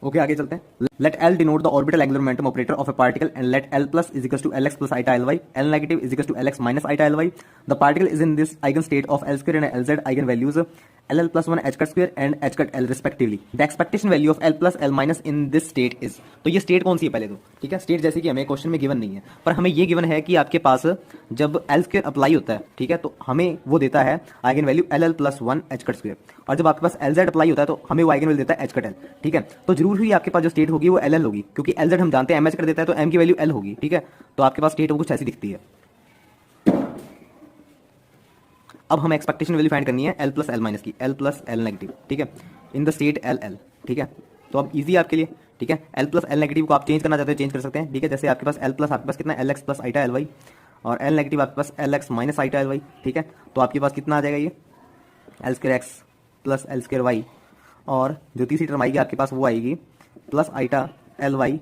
Okay आगे चलते हैं। Let L denote the orbital angular momentum operator of a particle and let L plus is equal to L X plus iota L Y, L negative is equal to L X minus iota L Y. The particle is in this eigen state of L square and L Z eigen values L L plus one H cut square and H cut L respectively. The expectation value of L plus L minus in this state is. तो ये state कौन सी है पहले तो, ठीक है। State जैसे कि हमें क्वेश्चन में गिवन नहीं है, पर हमें ये गिवन है कि आपके पास जब एल स्क्वायर अप्लाई होता है, ठीक है, तो हमें वो देता है eigen value L L plus one H cut square, और जब आपके पास एल जेड अप्लाई होता है तो हमें वो आइगन वैल्यू देता है एच कट एल, ठीक है। तो जरूर ही आपके पास जो स्टेट होगी वो एल एल होगी, क्योंकि एल जेड हम जानते हैं एम एच कर देता है, तो एम की वैल्यू एल होगी, ठीक है। तो आपके पास स्टेट वो कुछ ऐसी दिखती है। अब हमें एक्सपेक्टेशन वैल्यू फाइंड करनी है एल प्लस एल माइनस की, एल प्लस एल नेगेटिव, ठीक है, इन द स्टेट एल एल, ठीक है। तो अब इजी है आपके लिए, ठीक है। एल प्लस एल नेगेटिव को आप चेंज करना चाहते हो चेंज कर सकते हैं, ठीक है। जैसे आपके पास एल प्लस आपके पास कितना L X plus iota L Y, और एल नेगेटिव आपके पास L X minus iota L Y, ठीक है। तो आपके पास कितना आ जाएगा ये L square X plus L square Y, और जो तीसरी टर्म आएगी आपके पास वो आएगी plus iota L Y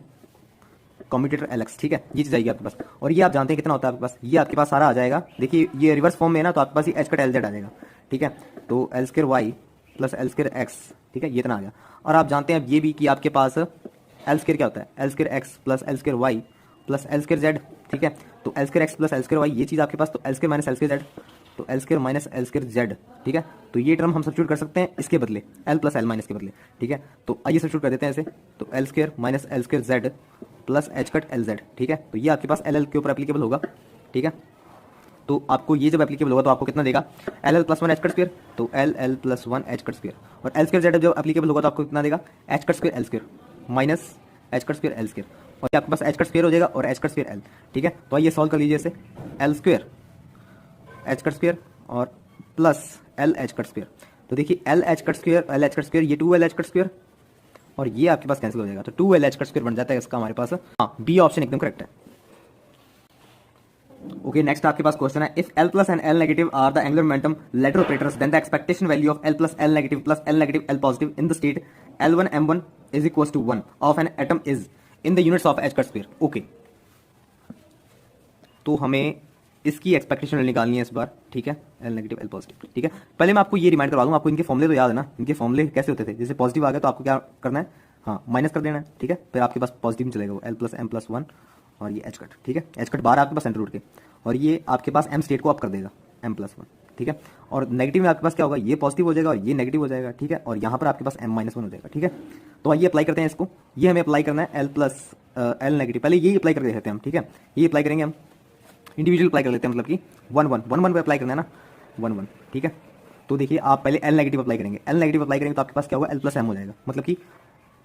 commutator L X, ठीक है। ये चीज आएगी आपके पास, और ये आप जानते हैं कितना होता है आपके पास, ये आपके पास सारा आ जाएगा। देखिए ये रिवर्स फॉर्म में है ना, तो आपके पास ये एच कट एल जेड आ जाएगा, ठीक है। तो L square Y plus L square X, ठीक है, ये इतना आ गया। और आप जानते हैं अब ये भी कि आपके पास एल स्क्वायर क्या होता है, L square X plus L square Y plus L square Z, ठीक है। तो L square X plus L square Y ये चीज़ आपके पास, तो L square minus L square Z, तो L square minus L square Z, ठीक है। तो ये टर्म हम सब्स्टिट्यूट कर सकते हैं इसके बदले, एल प्लस एल माइनस के बदले, ठीक है। तो आइए सब्स्टिट्यूट कर देते हैं ऐसे, तो L square minus L square Z plus H cut L Z, ठीक है। तो ये आपके पास एल एल के ऊपर एप्लीकेबल होगा, ठीक है। तो आपको ये जब एप्लीकेबल होगा तो आपको कितना देगा L L plus one H cut square, तो L L plus one H cut square, और एल स्क्वायर जेड जब एप्लीकेबल होगा तो आपको कितना देगा H cut square L square minus H cut square L square, और आपके पास एच कट स्क्वायर हो जाएगा और एच कट स्क्वायर एल, ठीक है। तो आइए सॉल्व कर लीजिए इसे, L square H cut square और plus L H cut square. तो देखिए L H cut square L H cut square, ये two L H cut square, और ये आपके पास कैंसिल हो जाएगा, तो two L H cut square बन जाता है इसका हमारे पास। हाँ, बी ऑप्शन एकदम करेक्ट है। ओके, नेक्स्ट आपके पास क्वेश्चन है, if L plus and L negative are the angular momentum ladder operators then the expectation value of L plus L negative plus L negative L positive in the state L1 M1 is equals to 1 of an atom is in the units of h cut square. Okay, तो हमें इसकी expectation निकालनी है इस बार, ठीक है, L negative L positive, ठीक है। पहले मैं आपको ये रिमाइंड करवा दूँ, आपको इनके फॉर्मूले तो याद है ना, इनके फॉर्मूले कैसे होते थे, जैसे पॉजिटिव आ गया तो आपको क्या करना है, हाँ माइनस कर देना है, ठीक है। फिर आपके पास पॉजिटिव में चलेगा वो L plus M plus one, और ये एच कट, ठीक है, एच कट बार आपके पास सेंटर रूट के, और ये आपके पास एम स्टेट को अप कर देगा एम प्लस वन, ठीक है। और नेगेटिव में आपके पास क्या होगा, ये पॉजिटिव हो जाएगा और ये नेगेटिव हो जाएगा, ठीक है। और यहाँ पर आपके पास एम माइनस वन हो जाएगा, ठीक है। तो आइए अप्लाई करते हैं इसको, ये हमें अप्लाई करना है एल प्लस एल नेगेटिव, पहले ये अप्लाई करके देते हैं हम, ठीक है। ये अप्लाई करेंगे हम, इंडिविजुअल अप्लाई कर लेते हैं, मतलब कि वन वन वन वन पे अप्लाई करना है ना, वन वन, ठीक है। तो देखिए आप पहले एल नेगेटिव अप्लाई करेंगे, एल नेगेटिव अप्लाई करेंगे तो आपके पास क्या होगा, एल प्लस एम हो जाएगा, मतलब कि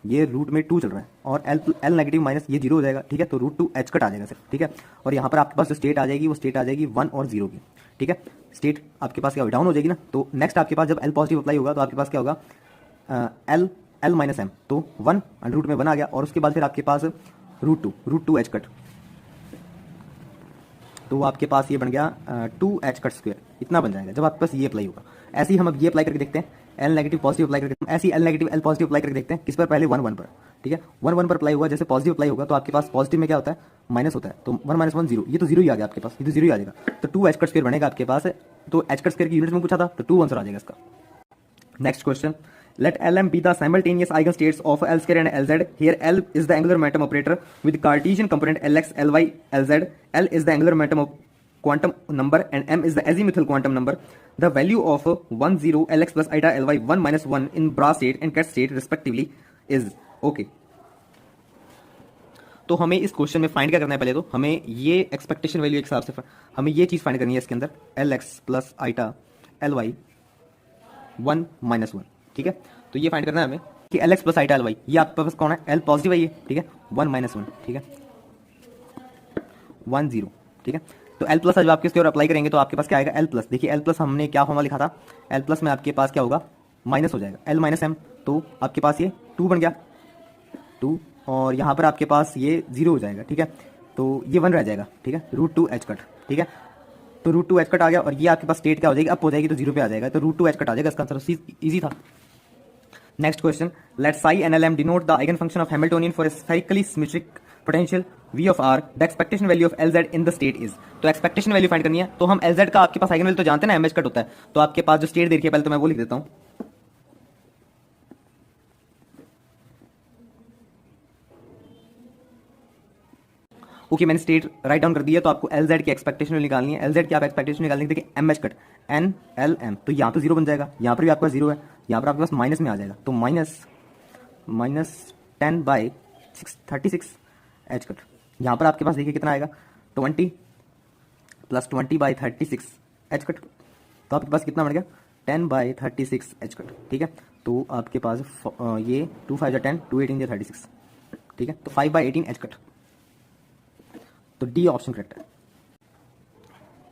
ये रूट में टू चल रहा है, और एल नेगेटिव माइनस ये जीरो हो जाएगा, ठीक है। तो रूट टू एच कट आ जाएगा सिर्फ, ठीक है। और यहाँ पर आपके पास जो स्टेट आ जाएगी वो स्टेट आ जाएगी वन और जीरो की, ठीक है। स्टेट आपके पास क्या डाउन हो जाएगी ना, तो नेक्स्ट आपके पास जब एल पॉजिटिव अप्लाई होगा तो आपके पास क्या होगा एल एल माइनस एम, तो वन अंडर रूट में वन आ गया, और उसके बाद फिर आपके पास रूट टू एच कट, तो आपके पास ये बन गया टू एच कट स्क्वायर, इतना बन जाएगा जब आपके पास ये अप्लाई होगा। ऐसे ही हम अब ये अप्लाई करके देखते हैं, एल नेगेटिव पॉजिटिव अप्लाई करके, ऐसे ही L negative L positive apply करके देखते हैं, किस पर, पहले वन वन पर, ठीक है। वन वन पर अप्लाई हुआ, जैसे पॉजिटिव अप्लाई होगा तो आपके पास पॉजिटिव में क्या होता है माइनस होता है, तो वन माइनस वन जीरो, ये तो जीरो ही आ गया आपके पास, ये तो जीरो ही आ जाएगा, तो टू एच कट स्क्वायर बनेगा आपके पास। तो एच कट स्क्वायर की यूनिट में पूछा था, तो टू आंसर आ जाएगा इसका। Next question, let Lm be the simultaneous eigenstates of L square and Lz. Here L is the angular momentum operator with Cartesian component Lx, Ly, Lz. L is the angular momentum of quantum number and M is the azimuthal quantum number. The value of 1 0 Lx plus eta Ly 1 minus 1 in bra state and ket state respectively is okay. तो हमें इस question में find क्या करना है, पहले तो हमें ये एक्सपेक्टेशन वैल्यू के हिसाब से हमें ये चीज फाइंड करनी है इसके अंदर, Lx plus iota Ly 1 minus 1, ठीक है। तो ये फाइंड करना है हमें कि L X plus iota L Y, ये आपके पास कौन है, एल पॉजिटिव है ये, ठीक है, वन माइनस वन, ठीक है, वन जीरो, ठीक है। तो एल प्लस जब आपके इसके और अप्लाई करेंगे तो आपके पास क्या आएगा, एल प्लस, देखिए एल प्लस हमने क्या फॉर्मूला लिखा था, एल प्लस में आपके पास क्या होगा माइनस हो जाएगा, एल माइनस एम, तो आपके पास ये टू बन गया, टू, और यहाँ पर आपके पास ये जीरो हो जाएगा, ठीक है। तो ये वन रह जाएगा, ठीक है, रूट टू एच कट, ठीक है। तो रूट टू एच कट आ गया, और ये आपके पास स्टेट क्या हो जाएगी, अप हो जाएगी, तो जीरो पे आ जाएगा, तो रूट टू एच कट आ जाएगा, इसका आंसर इजी था। Next question, let psi and L M denote the eigen function of Hamiltonian for spherically symmetric potential V of R, the expectation value of LZ in the state is. तो expectation value find करनी है, तो हम LZ का आपके पास eigen value तो जानते हैं ना, MH कट होता है, तो आपके पास जो स्टेट देखिए पहले तो मैं वो लिख देता हूं, ओके, मैंने स्टेट राइट डाउन कर दिया, तो आपको एल जेड की एक्सपेक्टेशन निकालनी है। एल जेड की आप एक्सपेक्टेशन निकालनी है, देखिए M H cut N L M, तो यहाँ तो जीरो बन जाएगा, यहाँ पर भी आपके पास जीरो है, यहाँ पर आपके पास माइनस में आ जाएगा, तो माइनस 10/36 एच कट। यहाँ पर आपके पास देखिए कितना आएगा, 20 + 20/36 एच कट, तो आपके पास कितना बन गया, 10/36 एच कट। ठीक है, तो आपके पास ये 2 5 10, 2 18 36, ठीक है, तो 5/18 एच कट, तो डी ऑप्शन करेक्ट है।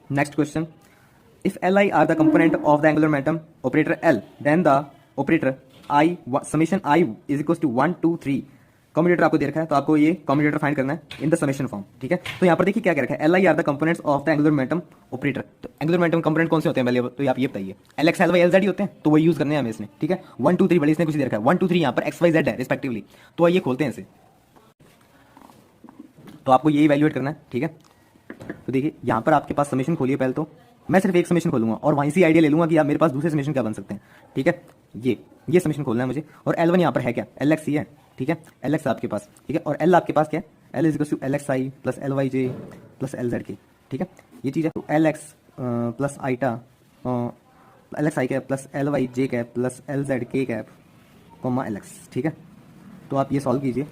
Next question, if L I are the component of the angular momentum operator L, then the operator I summation I is equal to 1 2 3, commutator आपको दे रखा है, तो आपको ये कम्यूटेटर फाइंड करना है इन द समेशन फॉर्म। ठीक है, तो यहाँ पर देखिए क्या कह रखा है, L I are the components of the angular momentum operator. तो एंगुलर मोमेंटम कंपोनेंट कौन से होते हैं पहले, तो आप ये बताइए, L X L Y L Z ही होते हैं, तो वही यूज करने हैं हमें इसने। ठीक है, 1 2 3 बड़े इसने कुछ दे रखा है, 1 2 3 यहाँ पर एक्स वाई जेड है रिस्पेक्टिवली, तो ये खोलते हैं इसे, तो आपको ये इवैल्यूएट करना है। ठीक है, तो देखिए यहाँ पर आपके पास समेशन खोलिए, पहले तो मैं सिर्फ एक समेशन खोलूंगा और वहीं से आइडिया ले लूंगा कि आप मेरे पास दूसरे समेशन क्या बन सकते हैं। ठीक है, ये समेशन खोलना है मुझे, और एल वन यहाँ पर है क्या, एल एक्स ही है। ठीक है, एल एक्स आपके पास, ठीक है, और एल आपके पास क्या है, L is equal to L X I plus L Y J plus L Z K. ठीक है, ये चीज़ है, तो L X plus iota L X I cap plus L Y J cap plus L Z K cap comma L X. ठीक है, तो आप ये सॉल्व कीजिए,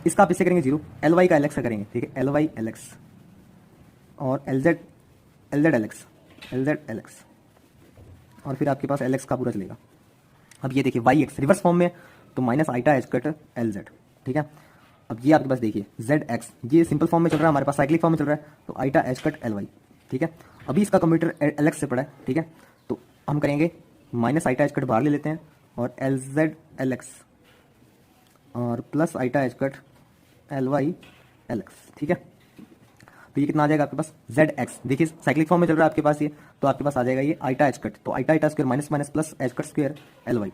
इसका आप इससे करेंगे जीरो, एल वाई का एल एक्स का करेंगे। ठीक है, एल वाई एल एक्स और एल जेड एल एक्स, और फिर आपके पास एल एक्स का पूरा चलेगा। अब ये देखिए वाई एक्स रिवर्स फॉर्म में, तो minus आईटा H cut L Z. ठीक है, अब ये आपके पास देखिए जेड एक्स, ये सिंपल फॉर्म में चल रहा है, हमारे पास साइक्लिक फॉर्म में चल रहा है, तो आईटा एच कट एल वाई। ठीक है, अभी इसका कंप्यूटर एल एक्स से पड़ा है। ठीक है, तो हम करेंगे माइनस आईटा एच कट बाहर ले लेते हैं, और एल जेड एल एक्स और plus iota H cut L Y L X. ठीक है, तो ये कितना आ जाएगा आपके पास, जेड एक्स, देखिए साइक्लिक फॉर्म में चल रहा है आपके पास ये, तो आपके पास आ जाएगा ये आईटा एच कट, तो iota square minus minus plus H cut square L Y.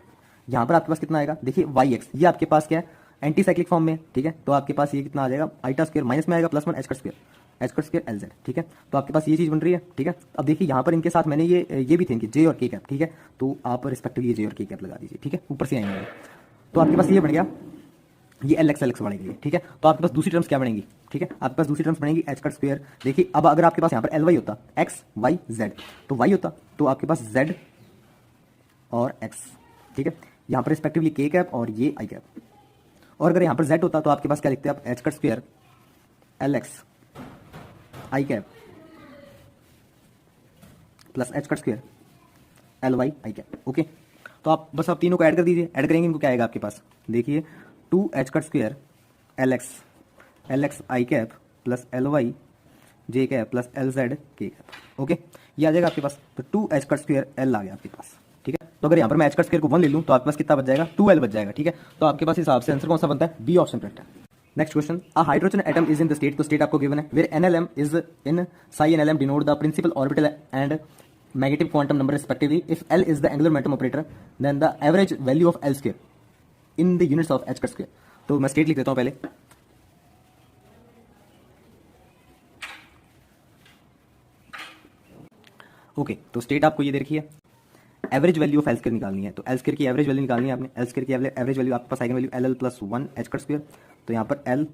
यहाँ पर आपके पास कितना आएगा, देखिए वाई एक्स, ये आपके पास क्या है, एंटी साइक्लिक फॉर्म में। ठीक है, तो आपके पास ये कितना आ जाएगा, आईटा स्क्वायर माइनस में आएगा plus 1 H cut square L Z. ठीक है, तो आपके पास ये चीज़ बन रही है। ठीक है, अब देखिए यहाँ पर इनके साथ मैंने ये भी थे इनके जे और के कैप। ठीक है, तो आप रिस्पेक्टिवली ये जे और के कैप लगा दीजिए। ठीक है, ऊपर से आएंगे, तो आपके पास ये बन गया, ये एल एक्स बढ़ेगी। ठीक है, तो आपके पास दूसरी टर्म्स क्या बनेगी, ठीक है, आपके पास दूसरी टर्म्स बनेगी एच कट स्क्वायर। देखिए अब अगर आपके पास यहाँ पर एल वाई होता, एक्स वाई जेड, तो वाई होता, तो आपके पास जेड और एक्स। ठीक है, यहाँ पर रिस्पेक्टिवली के कैप और ये आई कैप, और अगर यहाँ पर जेड होता तो आपके पास क्या लिखते हैं आप, H cut square L X I cap plus H cut square L Y I cap. Okay, तो आप बस आप तीनों को ऐड कर दीजिए, ऐड करेंगे इनको क्या आएगा आपके पास, देखिए 2 H cut square L X I cap plus L Y J cap plus L Z K cap. Okay, ये आ जाएगा आपके पास, तो 2 एच कट स्क्वायर एल आ गया आपके पास। ठीक है, तो अगर यहाँ पर मैं एच कट स्क्वायर को 1 ले लूँ तो आपके पास कितना बच जाएगा, 2L बच जाएगा। ठीक है, तो आपके पास हिसाब से आंसर कौन सा बनता है, बी ऑप्शन करेक्ट है। Next question, a hydrogen atom is in the state, तो स्टेट आपको गिवन है where NLM is in psi NLM denote the principal orbital and negative quantum number respectively. If L is the angular momentum operator then the average value of L square in the units of H cut square. तो मैं state लिख देता हूँ पहले, okay, तो state आपको ये दे रखी है, average value of L square निकालनी है, तो एल स्क्वायर की एवरेज वैल्यू निकालनी है आपने, एल स्क्वायर की एवरेज वैल्यू आपके पास आएगा value L plus 1 H cut square, तो यहाँ पर एल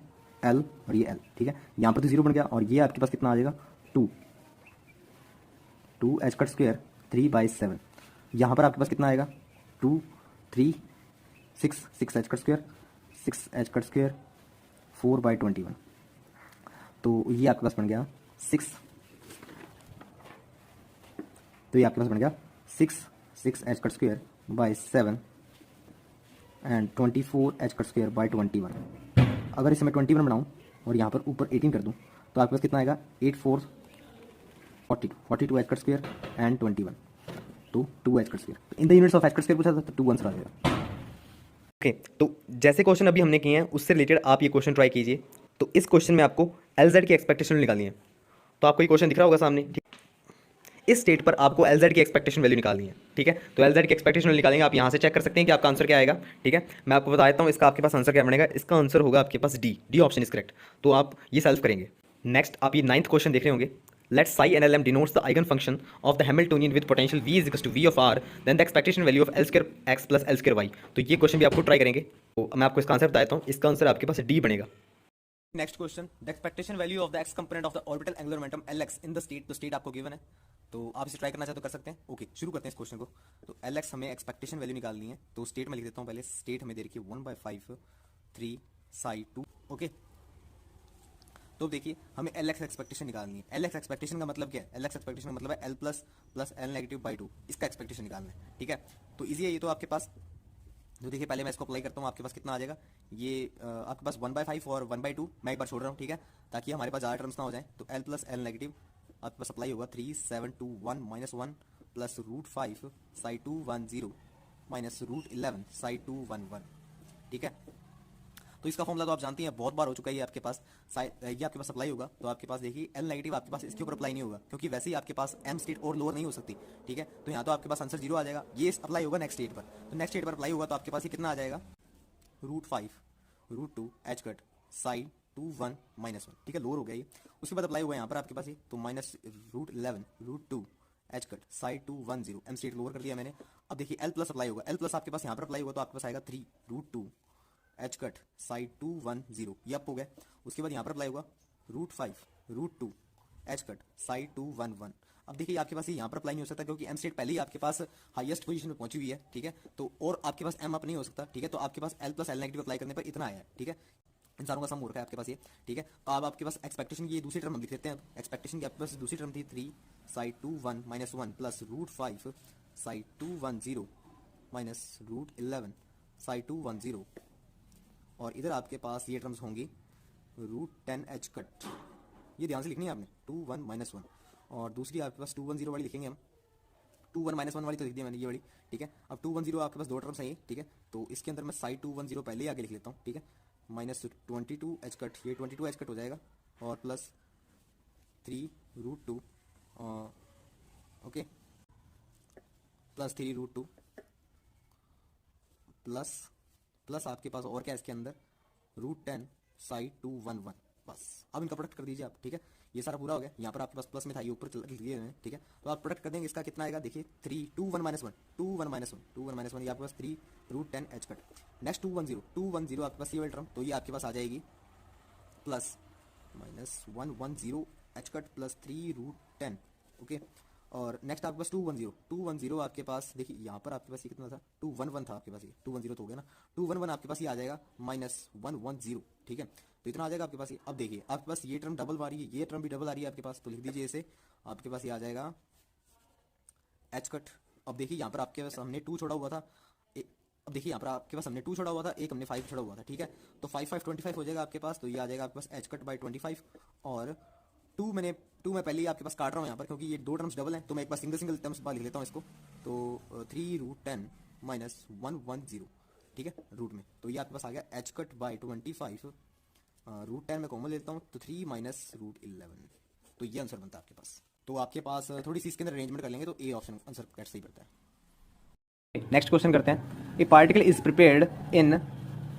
और ये एल। ठीक है, यहाँ पर तो जीरो बन गया, और ये आपके पास कितना आ जाएगा, 2 एच कट स्क्वायर 3/7, यहाँ पर आपके पास कितना आएगा, 2 3 6 H cut square 6 H cut square 4/21, तो ये आपके पास बन गया 6, तो ये आपके पास बन गया 6 H cut square by 7 and 24 H cut square by 21। अगर इसे मैं 21 बनाऊँ और यहाँ पर ऊपर 18 कर दूँ तो आपके पास कितना आएगा, 8 4 42 एच कट स्क्वायर एंड 21, तो 2 H cut square. In the units of H cut square पूछा था, तो 2 आंसर आ जाएगा। ओके, तो जैसे क्वेश्चन अभी हमने किए हैं उससे रिलेटेड आप ये क्वेश्चन ट्राई कीजिए। तो इस क्वेश्चन में आपको एल जेड की एक्सपेक्टेशन निकालनी है, तो आपको ये क्वेश्चन दिख रहा होगा सामने। इस स्टेट पर आपको एल जेड की एक्सपेक्टेशन वैल्यू निकालनी है। ठीक है, तो एल जेड की एक्सपेक्टेशन वैल्यू निकालेंगे, आप यहाँ से चेक कर सकते हैं कि आपका आंसर क्या आएगा। ठीक है, मैं आपको बता देता हूँ इसका आपके पास आंसर क्या बनेगा, इसका आंसर होगा आपके पास डी ऑप्शन इज करेक्ट। तो आप ये सॉल्व करेंगे। नेक्स्ट आप ये 9th क्वेश्चन देख रहे होंगे, let psi NLM denotes the eigenfunction of the Hamiltonian with potential V is equals to V of R, then the expectation value of L square x plus L square y। तो ये question भी आपको try करेंगे, तो मैं आपको इसका answer बताता हूँ, इसका आंसर आपके पास डी बनेगा। Next question, the expectation value of the x component of the orbital angular momentum Lx in the state, तो स्टेट आपको गिवन है, तो आप इसे ट्राई करना चाहते हो कर सकते हैं। ओके, शुरू करते हैं इस क्वेश्चन को। तो Lx हमें एक्सपेक्टेशन वैल्यू निकालनी है, तो स्टेट में लिख देता हूँ पहले। स्टेट हमें दे रखी है 1/5 3 साई 2। ओके, तो देखिए हमें Lx एक्सपेक्टेशन निकालनी है। Lx एक्सपेक्टेशन का मतलब क्या है? Lx एक्सपेक्टेशन का मतलब है L plus L negative by 2, इसका एक्सपेक्टेशन निकालना है। ठीक है, तो इजी है ये तो आपके पास। तो देखिए पहले मैं इसको अप्लाई करता हूँ, आपके पास कितना आ जाएगा ये आपके पास 1/5 और 1/2 मैं एक बार छोड़ रहा हूँ, ठीक है, ताकि हमारे पास ज़्यादा टर्म्स ना हो जाए। तो L प्लस L नेगेटिव आपके पास अप्लाई होगा 3721 -1 प्लस √5 साई 210 माइनस √11 साई 211। ठीक है, तो इसका फॉर्मूला तो आप जानती हैं, बहुत बार हो चुका है ये आपके पास। ये आपके पास अप्लाई होगा तो आपके पास देखिए L नेगेटिव आपके पास इसके ऊपर अप्लाई नहीं होगा, क्योंकि वैसे ही आपके पास M स्टेट और लोअर नहीं हो सकती। ठीक है, तो यहाँ तो आपके पास आंसर 0 आ जाएगा। ये अप्लाई होगा नेक्स्ट स्टेट पर, तो नेक्स्ट स्टेट पर अप्लाई होगा तो आपके पास ये कितना आ जाएगा √5 √2 एच कट साई 2 1 -1। ठीक है, लोअर हो गया ये। उसके बाद अप्लाई हुआ यहाँ पर आपके पास ये, तो minus √11 √2 H cut psi 210। M state lower कर दिया मैंने। अब देखिए L प्लस अप्लाई होगा। L प्लस आपके पास यहाँ पर अप्लाई होगा तो आपके पास आएगा 3 √2 एच कट साई 210, ये अप हो गया। उसके बाद यहाँ पर अप्लाई होगा √5 √2 एच कट साई 211। अब देखिए आपके पास ये यहाँ पर अप्लाई नहीं हो सकता, क्योंकि M स्टेट पहले ही आपके पास हाईएस्ट पोजीशन में पहुंची हुई है। ठीक है, तो और आपके पास M अप नहीं हो सकता। ठीक है, तो आपके पास L plus L negative apply करने पर इतना आया है। ठीक है, इंसानों का सम हो रखा है आपके पास ये। ठीक है, तो अब आपके पास एक्सपेक्टेशन की ये दूसरी टर्म हम लिख देते हैं। एक्सपेक्टेशन की आपके पास दूसरी टर्म थी 3 साई 2 1 -1 प्लस √5 साई 210 माइनस √11 साई 210, और इधर आपके पास ये टर्म्स होंगी √10 एच कट। ये ध्यान से लिखनी है आपने, 2 1 -1, और दूसरी आपके पास 210 वाली लिखेंगे हम। 2 1 -1 वाली तो लिख दी मैंने ये वाली। ठीक है, अब 210 आपके पास दो टर्म्स हैं ये। ठीक है, तो इसके अंदर मैं साई 210 पहले ही आगे लिख लेता हूँ। ठीक है, माइनस 22 एच कट, ये 22 एच कट हो जाएगा, और प्लस 3 √2 ओके, प्लस 3 √2 प्लस आपके पास और क्या है इसके अंदर √10 साई 211। बस अब इनका प्रोडक्ट कर दीजिए आप। ठीक है, ये सारा पूरा हो गया। यहाँ पर आपके पास प्लस में था, ये ऊपर लिख दिए हैं। ठीक है, तो आप प्रोडक्ट कर देंगे, इसका कितना आएगा देखिए 3 2 1 -1 2 1 -1 ये आपके पास 3 √10 एच कट। नेक्स्ट 210 आपके पास ये वाली टर्म, तो ये आपके पास आ जाएगी plus minus 110 H cut plus 3 √10। Okay, और नेक्स्ट आपके पास 210 आपके पास देखिए यहाँ पर आपके पास ये कितना था 211 था आपके पास, ये 210 तो हो गया ना। 211 आपके पास ये आ जाएगा -110। ठीक है, तो इतना आ जाएगा आपके पास ये। अब देखिए आपके पास ये टर्म डबल आ रही है, ये टर्म भी डबल आ रही है आपके पास, तो लिख दीजिए इसे। आपके पास ये आ जाएगा एच कट। अब देखिए यहाँ पर आपके पास हमने 2 छोड़ा हुआ था, अब देखिए यहाँ पर आपके पास हमने 2 छोड़ा हुआ था, एक हमने 5 छोड़ा हुआ था। ठीक है, तो 5 5 25 हो जाएगा आपके पास, तो ये आ जाएगा आपके पास एच कट बाई 25। और 2 मैं पहले ही आपके पास काट रहा हूँ यहाँ पर, क्योंकि ये दो टर्म्स डबल हैं, तो मैं एक बार सिंगल टर्म्स बार लिख लेता हूँ इसको। तो 3 √10 माइनस 110। ठीक है, रूट में, तो ये आपके पास आ गया एच कट बाई 25। √10 में कॉमन लेता हूँ, तो 3 माइनस √11, तो ये आंसर बनता है आपके पास। तो आपके पास थोड़ी सी इसके अंदर अरेंजमेंट कर लेंगे तो ए ऑप्शन आंसर कैट सही पड़ता है। नेक्स्ट क्वेश्चन करते हैं। ए particle is prepared in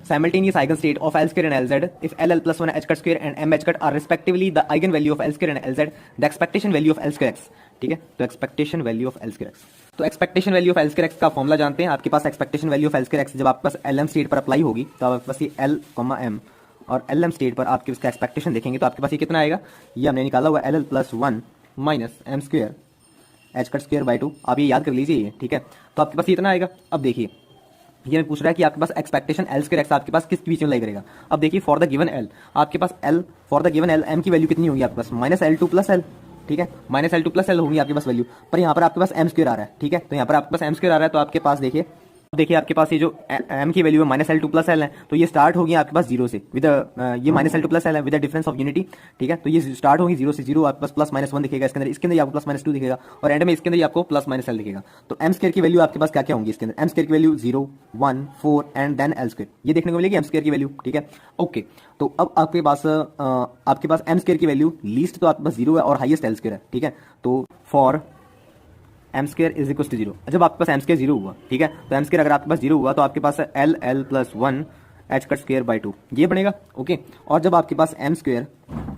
simultaneous eigenstate of L square and LZ if L plus 1 h cut square and m h cut are respectively the eigenvalue of L square and LZ, the expectation value of L square x। ठीक है, तो expectation value of L square x, तो expectation value of L square x का formula जानते हैं। आपके पास expectation value of L square x जब आपके पास LM स्टेट पर अप्लाई होगी तो आपके पास ये L, M और LM स्टेट पर आपके इसका एक्सपेक्टेशन देखेंगे तो आपके पास ये कितना आएगा, ये हमने निकाला हुआ LL plus 1 minus m square H cut square by 2। आप ये याद कर लीजिए। ठीक है, तो आपके पास ये इतना आएगा। अब देखिए ये पूछ रहा है कि आपके पास एक्सपेक्टेशन L स्क्वायर x आपके पास किस बीच में लाई करेगा। अब देखिए फॉर द गिवन L आपके पास L, for the given L m की वैल्यू कितनी होगी आपके पास -L2 प्लस L। ठीक है, -L2 प्लस L होगी आपके पास वैल्यू, पर यहाँ पर आपके पास m स्क्वायर आ रहा है। ठीक है, तो यहाँ पर आपके पास m स्क्वायर आ रहा है, तो आपके पास देखिए आपके पास ये जो m की वैल्यू है -L2 प्लस L है, तो ये स्टार्ट होगी आपके पास 0 से विद ये -L2 प्लस L है विद डिफरेंस ऑफ यूनिटी। ठीक है, तो ये स्टार्ट होगी 0 से 0, आपके पास प्लस -1 दिखेगा इसके अंदर, इसके अंदर आपको प्लस -2 दिखेगा, और एंड में इसके अंदर आपको प्लस -L दिखेगा। तो m स्क्वायर की वैल्यू आपके पास क्या क्या होंगी इसके अंदर, m स्क्वायर की value 0 1 4 and then L square, ये देखने को मिलेगी m स्क्वायर की वैल्यू। ठीक है, ओके, तो अब आपके पास m स्क्वायर की वैल्यू लीस्ट तो आपके पास 0 है और हाईएस्ट L स्क्वायर है। ठीक है, तो for m square is equal to 0, जब आपके पास m स्क्वायर 0 हुआ। ठीक है, तो m स्क्वायर अगर आपके पास 0 हुआ तो आपके पास L plus 1 H cut square by 2 ये बनेगा। ओके, और जब आपके पास m स्क्वायर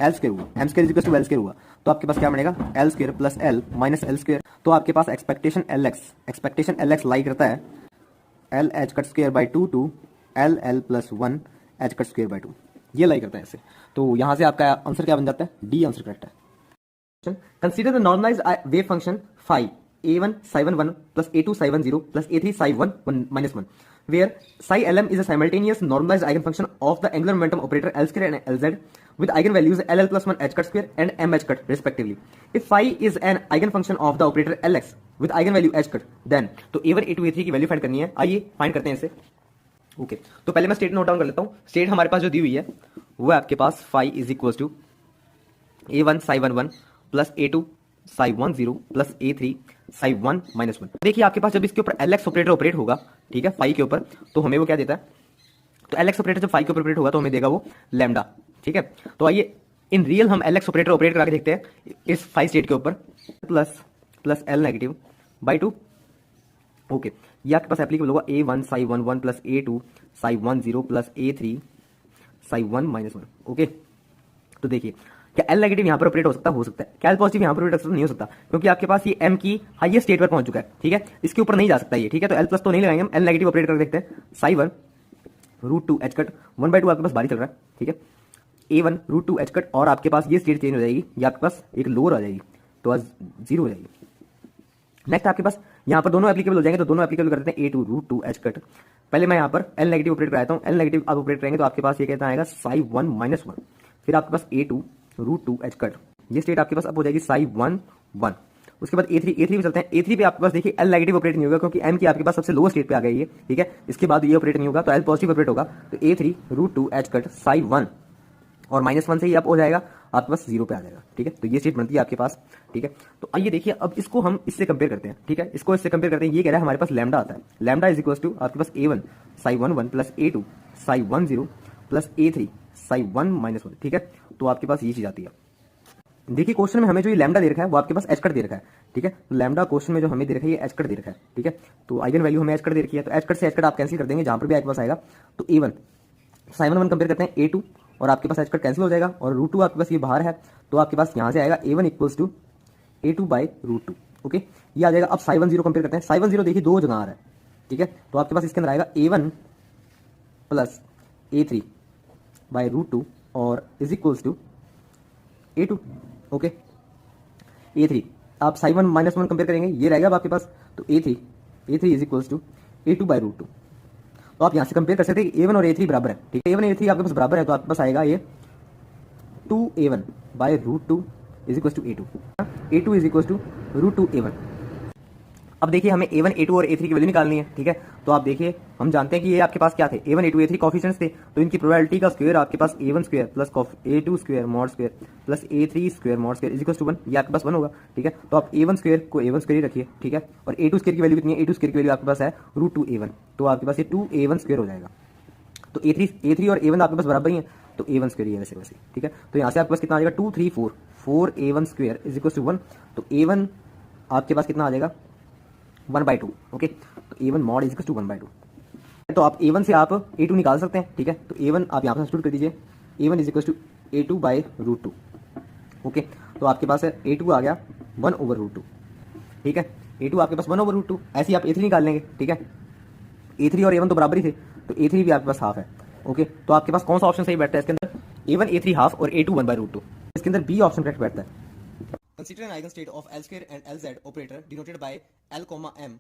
L स्क्वायर हुआ, m square is equal to L square हुआ, तो आपके पास क्या बनेगा L square plus L minus L square. तो आपके पास एक्सपेक्टेशन Lx लाई करता है L H cut square by 2 two L plus 1 H cut square by 2। ये लाई करता है ऐसे। तो यहाँ से आपका आंसर क्या बन जाता है, डी आंसर करेक्ट है। Consider the normalized wave function phi a1 psi1 1 plus a2 psi1 0 plus a3 psi1 1 minus 1 where psi lm is a simultaneous normalized eigenfunction of the angular momentum operator L square and Lz with eigenvalues ll plus 1 h cut square and m h cut respectively. If phi is an eigenfunction of the operator Lx with eigenvalue h cut then तो a1 a2 a3 की value find करनी है। आइए find करते हैं इसे। Okay तो पहले मैं स्टेट नोट डाउन कर लेता हूँ। स्टेट हमारे पास जो दी हुई है वो है आपके पास phi is equal to a1 psi1 1 plus a2 psi1 0 plus a3 psi1 minus 1। देखिए आपके पास जब इसके ऊपर Lx ऑपरेटर ऑपरेट होगा, ठीक है, फाई के ऊपर, तो हमें वो क्या देता है, तो Lx ऑपरेटर जब फाई के ऊपर ऑपरेट होगा तो हमें देगा वो लैम्डा, ठीक है। तो आइए इन रियल हम Lx ऑपरेटर ऑपरेट करा के देखते हैं इस फाई स्टेट के ऊपर। Plus L negative by 2। Okay ये आपके पास एप्लीकेबल होगा a1 psi1 1 plus a2 psi1 0 plus a3 psi1 minus 1। Okay तो देखिए क्या एल नेगेटिव यहाँ पर ऑपरेट हो सकता है, क्या एल पॉजिटिव यहाँ पर ऑपरेट नहीं हो सकता, क्योंकि आपके पास ये एम की हाईएस्ट स्टेट पर पहुंच चुका है, ठीक है, इसके ऊपर नहीं जा सकता ये, ठीक है। तो एल प्लस तो नहीं लगाएंगे हम, एल नेगेटिव ऑपरेट करके देखते हैं। साई1 रूट टू एच कट 1/2 आपके पास बारी चल रहा है, ठीक है, a1 root two H cut, और आपके पास ये स्टेट चेंज हो जाएगी, ये आपके पास एक लोअर आ जाएगी, तो आज 0 हो जाएगी। नेक्स्ट आपके पास यहाँ पर दोनों एप्लीकेबल हो जाएंगे, तो दोनों एप्लीकेबल कर देते हैं a2 root two H cut. पहले मैं यहाँ पर एल नेगेटिव ऑपरेट कराता हूँ, एल नेगेटिव आप ऑपरेट करेंगे तो आपके पास ये कहता आएगा साई1 माइनस 1, फिर आपके पास a2 root two H cut, ये स्टेट आपके पास अब हो जाएगी साई1 1। उसके बाद a3 पे चलते हैं। a3 पे आपके पास देखिए एल नेगेटिव ऑपरेट नहीं होगा, क्योंकि m की आपके पास सबसे लोअर स्टेट पे आ गई है, ठीक है, इसके बाद ये ऑपरेट नहीं होगा, तो एल पॉजिटिव ऑपरेट होगा, तो a3 root two H cut psi one और माइनस 1 से ही आप हो जाएगा आपके पास 0 पे आ जाएगा, ठीक है। तो ये स्टेट बनती है आपके पास, ठीक है। तो आइए देखिए अब इसको हम इससे कंपेयर करते हैं, ठीक है, इसको इससे कंपेयर करते हैं। ये कह रहा है हमारे पास लैम्डा आता है, लैम्डा इज इक्वल टू आपके पास a1 psi one 1 plus a2 psi one 0 plus a3 psi one minus 1, ठीक है। तो आपके पास ये चीज आती है। देखिए क्वेश्चन में हमें जो ये लैम्डा दे रखा है वो आपके पास एच कट दे रखा है, ठीक है। तो लैम्डा क्वेश्चन में जो हमें दे रखा है ये एच कट दे रखा है, ठीक है। तो आइगन वैल्यू हमें एच कट दे रखी है, तो एच कट से एच कट आप कैंसिल कर देंगे जहां पर भी आपके पास आएगा। तो a1 साइन 1 कंपेयर करते हैं a2, और आपके पास एच कट कैंसिल हो जाएगा, और रूट टू आपके पास ये बाहर है, तो आपके पास यहाँ से आएगा a1 equals to a2 by root two. Okay ये आ जाएगा। अब साई1 0 कंपेयर करते हैं। साई1 0 देखिए दो जगह आ रहा है, ठीक है, तो आपके पास इसके अंदर आएगा a1 plus a3 by root two और is equals to a2। Okay a3 आप साई1 माइनस 1 कंपेयर करेंगे, ये रहेगा अब आपके पास, तो a3 is equals to a2 by root two. तो आप यहाँ से कंपेयर कर सकते हैं कि a1 और a3 बराबर है, ठीक है, a1 और a3 आपके पास बराबर है, तो आपके पास आएगा ये 2a1 by root two is equal to a2 is equal to root two a1। अब देखिए हमें a1 a2 और a3 की वैल्यू निकालनी है, ठीक है। तो आप देखिए हम जानते हैं कि ये आपके पास क्या थे, a1 a2 a3 कोएफिशिएंट्स थे, तो इनकी प्रोबेबिलिटी का स्क्वायर आपके पास a1 square plus a2 square mod square plus a3 square mod square is equal to 1, ये आपके पास 1 होगा, ठीक है। तो आप a1 स्क्वायर को a1 स्क्वायर ही रखिए, ठीक है, और a2 स्क्वायर की वैल्यू कितनी है, a2 स्क्वायर की वैल्यू आपके पास है रूट टू a1, तो आपके पास ये 2a1 स्क्वायर हो जाएगा। तो a3 और a1 आपके पास बराबर ही है, तो a1 स्क्वायर ही है वैसे, ठीक है। तो यहाँ से आपके पास कितना आ जाएगा 2 3 4 a1 square is equal to 1, तो a1 आपके पास कितना आ जाएगा 1/2। ओके तो a1 mod is equal to 1/2। तो आप a1 से आप a2 निकाल सकते हैं, ठीक है। तो a1 आप यहाँ पर सब्स्टिट्यूट कर दीजिए, a1 is equal to a2 by root two. Okay तो आपके पास है a2 आ गया 1/√2, ठीक है, a2 आपके पास 1/√2। ऐसे ही आप a3 निकाल लेंगे, ठीक है, a3 और a1 तो बराबर ही थे, तो a3 भी आपके पास हाफ है। ओके तो आपके पास कौन सा ऑप्शन सही बैठता है इसके अंदर, a1 a3 हाफ और a2 1/√2, इसके अंदर बी ऑप्शन करेक्ट बैठता है। Consider an eigenstate of L square and Lz operator denoted by L, M.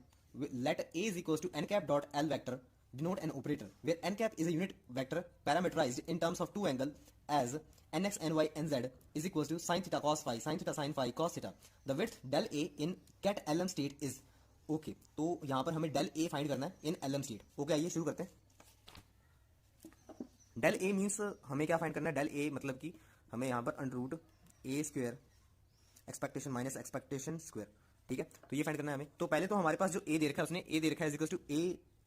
Let A is equals to n cap dot L vector denote an operator where n cap is a unit vector parameterized in terms of two angle as nx, ny, nz is equals to sin theta cos phi, sin theta sin phi cos theta. The width del A in cat LM state is okay. तो यहाँ पर हमें del A find करना है in LM state। Okay आइए शुरू करते हैं। del A मीन्स हमें क्या फाइंड करना है, del A मतलब कि हमें यहाँ पर under root A square expectation minus expectation square, ठीक है, तो ये फाइंड करना है हमें। तो पहले तो हमारे पास जो ए दे रखा है उसने ए दे रखा है is equal to A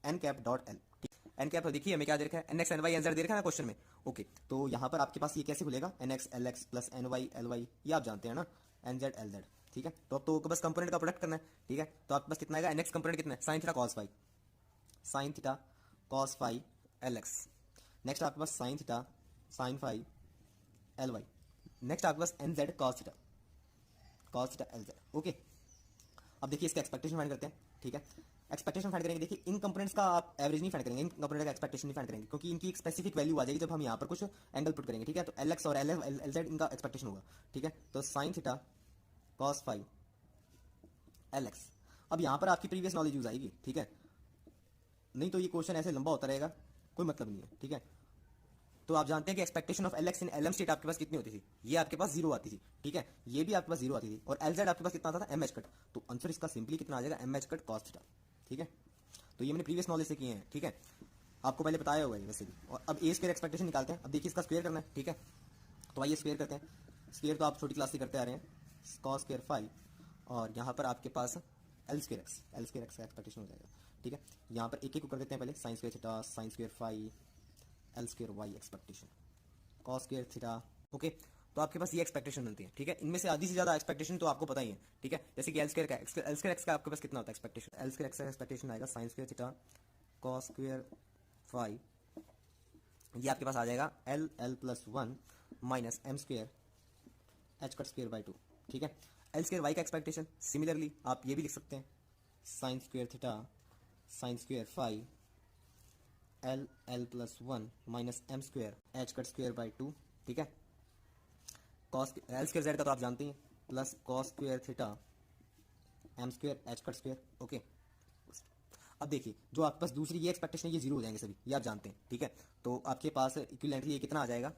N cap dot L, ठीक है। एन कैप तो देखिए हमें क्या दे रखा है, N X N Y N Z दे रखा है ना क्वेश्चन में। ओके तो यहाँ पर आपके पास ये कैसे खुलेगा, N X L X plus N Y L Y, ये आप जानते हैं ना, एन जेड एल जेड, ठीक है। तो अब तो बस कंपोनेंट का प्रोडक्ट करना है, ठीक है। तो आपके पास कितना आएगा, एन एक्स कंपोनेंट कितना है, sine theta cos phi, sine theta cos phi L X. Next आपके पास sine theta sine phi L Y. Next आपके पास N Z cos theta cos theta L Z. Okay अब देखिए इसका एक्सपेक्टेशन फाइंड करते हैं, ठीक है। एक्सपेक्टेशन फाइंड करेंगे, देखिए इन कंपोनेंट्स का आप एवरेज नहीं फाइंड करेंगे, इन कंपोनेंट का एक्सपेक्टेशन नहीं फाइंड करेंगे, क्योंकि इनकी एक स्पेसिफिक वैल्यू आ जाएगी जब हम यहाँ पर कुछ एंगल पुट करेंगे, ठीक है। तो एल एक्स और एल जेड इनका एक्सपेक्टेशन होगा, ठीक है। तो sine theta cos phi L X. अब यहाँ पर आपकी प्रीवियस नॉलेज यूज आएगी, ठीक है, नहीं तो ये क्वेश्चन ऐसे लंबा होता रहेगा, कोई मतलब नहीं है, ठीक है। तो आप जानते हैं कि expectation of L X in L M state आपके पास कितनी होती थी, ये आपके पास जीरो आती थी, ठीक है, ये भी आपके पास जीरो आती थी, और एल जेड आपके पास कितना आता था, एम एच कट। तो आंसर इसका सिंपली कितना आ जाएगा, M H cut cos theta, ठीक है। तो ये मैंने प्रीवियस नॉलेज से किए हैं, ठीक है, आपको पहले बताया हुआ है वैसे भी। और अब ए स्क्वायर एक्सपेक्टेशन निकालते हैं। अब देखिए इसका स्क्वायर करना है, ठीक है, तो आइए स्क्वायर करते हैं। स्क्वायर तो आप छोटी क्लास से करते आ रहे हैं, कॉस स्क्वायर फाइव, और यहाँ पर आपके पास एल स्क्वायर एक्स का एक्सपेक्टेशन हो जाएगा, ठीक है। यहाँ पर एक एक को कर देते हैं पहले, sine square theta sine square phi L square Y expectation cos square theta, okay. तो आपके पास ये एक्सपेक्टेशन बनती है, ठीक है। इनमें से आधी से ज्यादा एक्सपेक्टेशन तो आपको पता ही है, ठीक है। जैसे कि एल स्क्वायर एक्स का आपके पास कितना होता है एक्सपेक्टेशन, एल स्क्वायर एक्स का एक्सपेक्टेशन आएगा sine square theta cos square phi, ये आपके पास आ जाएगा L L plus one minus M square H cut square by two, ठीक है। एल स्क्वायर वाई का एक्सपेक्टेशन सिमिलरली आप ये भी लिख सकते हैं, sine square theta sine square phi L L plus one minus M square H cut square by two, ठीक है। कॉस एल स्क्वायर जेड का तो आप जानते हैं, plus cos square theta M square H cut square, okay. अब देखिए जो आपके पास दूसरी ये एक्सपेक्टेशन है, ये जीरो हो जाएंगे सभी, ये आप जानते हैं, ठीक है। तो आपके पास इक्विवेलेंटली ये कितना आ जाएगा,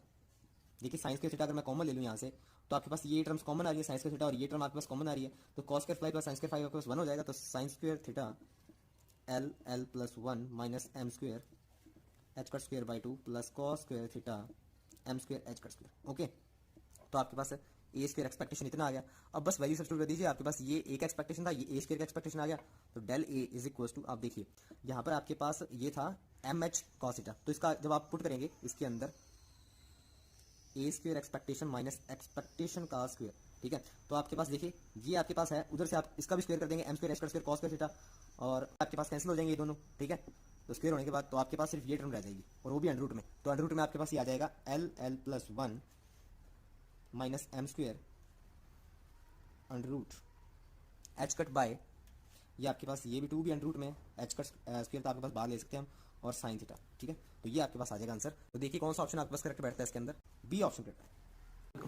देखिए साइन स्क्वायर थीटा अगर मैं कॉमन ले लूँ यहाँ से, तो आपके पास ये टर्म्स कॉमन आ रही है, साइन स्क्वायर थीटा, और ये टर्म आपके पास कॉमन आ रही है, तो cos square phi plus sine square phi आपके पास वन हो जाएगा। तो sine square theta L L plus one minus M square H cut square by two plus cos square theta M square H cut square, okay. तो आपके पास ए square expectation इतना आ गया। अब बस वैल्यू सब्स्टिट्यूट कर दीजिए, आपके पास ये एक एक्सपेक्टेशन था, ये ए स्क्वायर का एक्सपेक्टेशन आ गया। तो del A is equal to, आप देखिए यहाँ पर आपके पास ये था एम एच कॉस थीटा, तो इसका जब आप पुट करेंगे इसके अंदर ए स्क्वायर एक्सपेक्टेशन माइनस एक्सपेक्टेशन का स्क्वायर, ठीक है। तो आपके पास देखिए ये आपके पास है, उधर से आप इसका भी स्क्वायर कर देंगे, M square H cut square cos square theta, और आपके पास कैंसिल हो जाएंगे ये दोनों, ठीक है। तो स्क्वायर होने के बाद तो आपके पास सिर्फ ये टर्म रह जाएगी, और वो भी अंडर रूट में। तो अंडर रूट में आपके पास ये आ जाएगा L L plus one minus M square under root H cut by, ये आपके पास ये भी टू भी अंडर रूट में, एच कट स्क्वायर तो आपके पास बाहर ले सकते हैं हम, और साइन थीटा, ठीक है। तो ये आपके पास आ जाएगा आंसर। तो देखिए कौन सा ऑप्शन आपके पास करेक्ट बैठता है इसके अंदर, बी ऑप्शन करेक्ट है।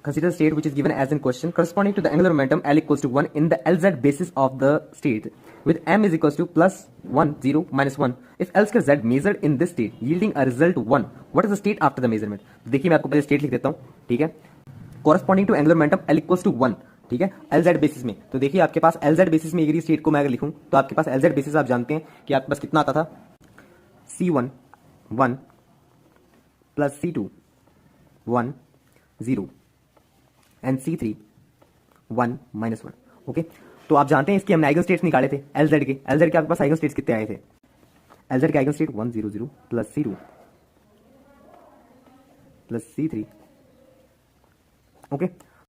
Consider state which is given as in question corresponding to the angular momentum L equals to 1 in the LZ basis of the state with M is equals to plus 1, 0, minus 1. If L square Z measured in this state yielding a result 1, what is the state after the measurement? देखिए मैं आपको पहले state लिख देता हूँ, ठीक है। Corresponding to angular momentum L equals to 1, ठीक है, LZ बेसिस में। तो देखिए आपके पास LZ बेसिस में ये स्टेट को मैं अगर लिखूं तो आपके पास LZ बेसिस आप जानते हैं कि आपके पास कितना आता था, C1 1 plus C2 1 0 and C3 1 minus 1, okay. तो आप जानते हैं इसके हमने आइगन स्टेट्स निकाले थे LZ के आपके पास आइगन स्टेट्स कितने आए थे, LZ के eigen state 1 0 0 plus C2 plus C3, okay.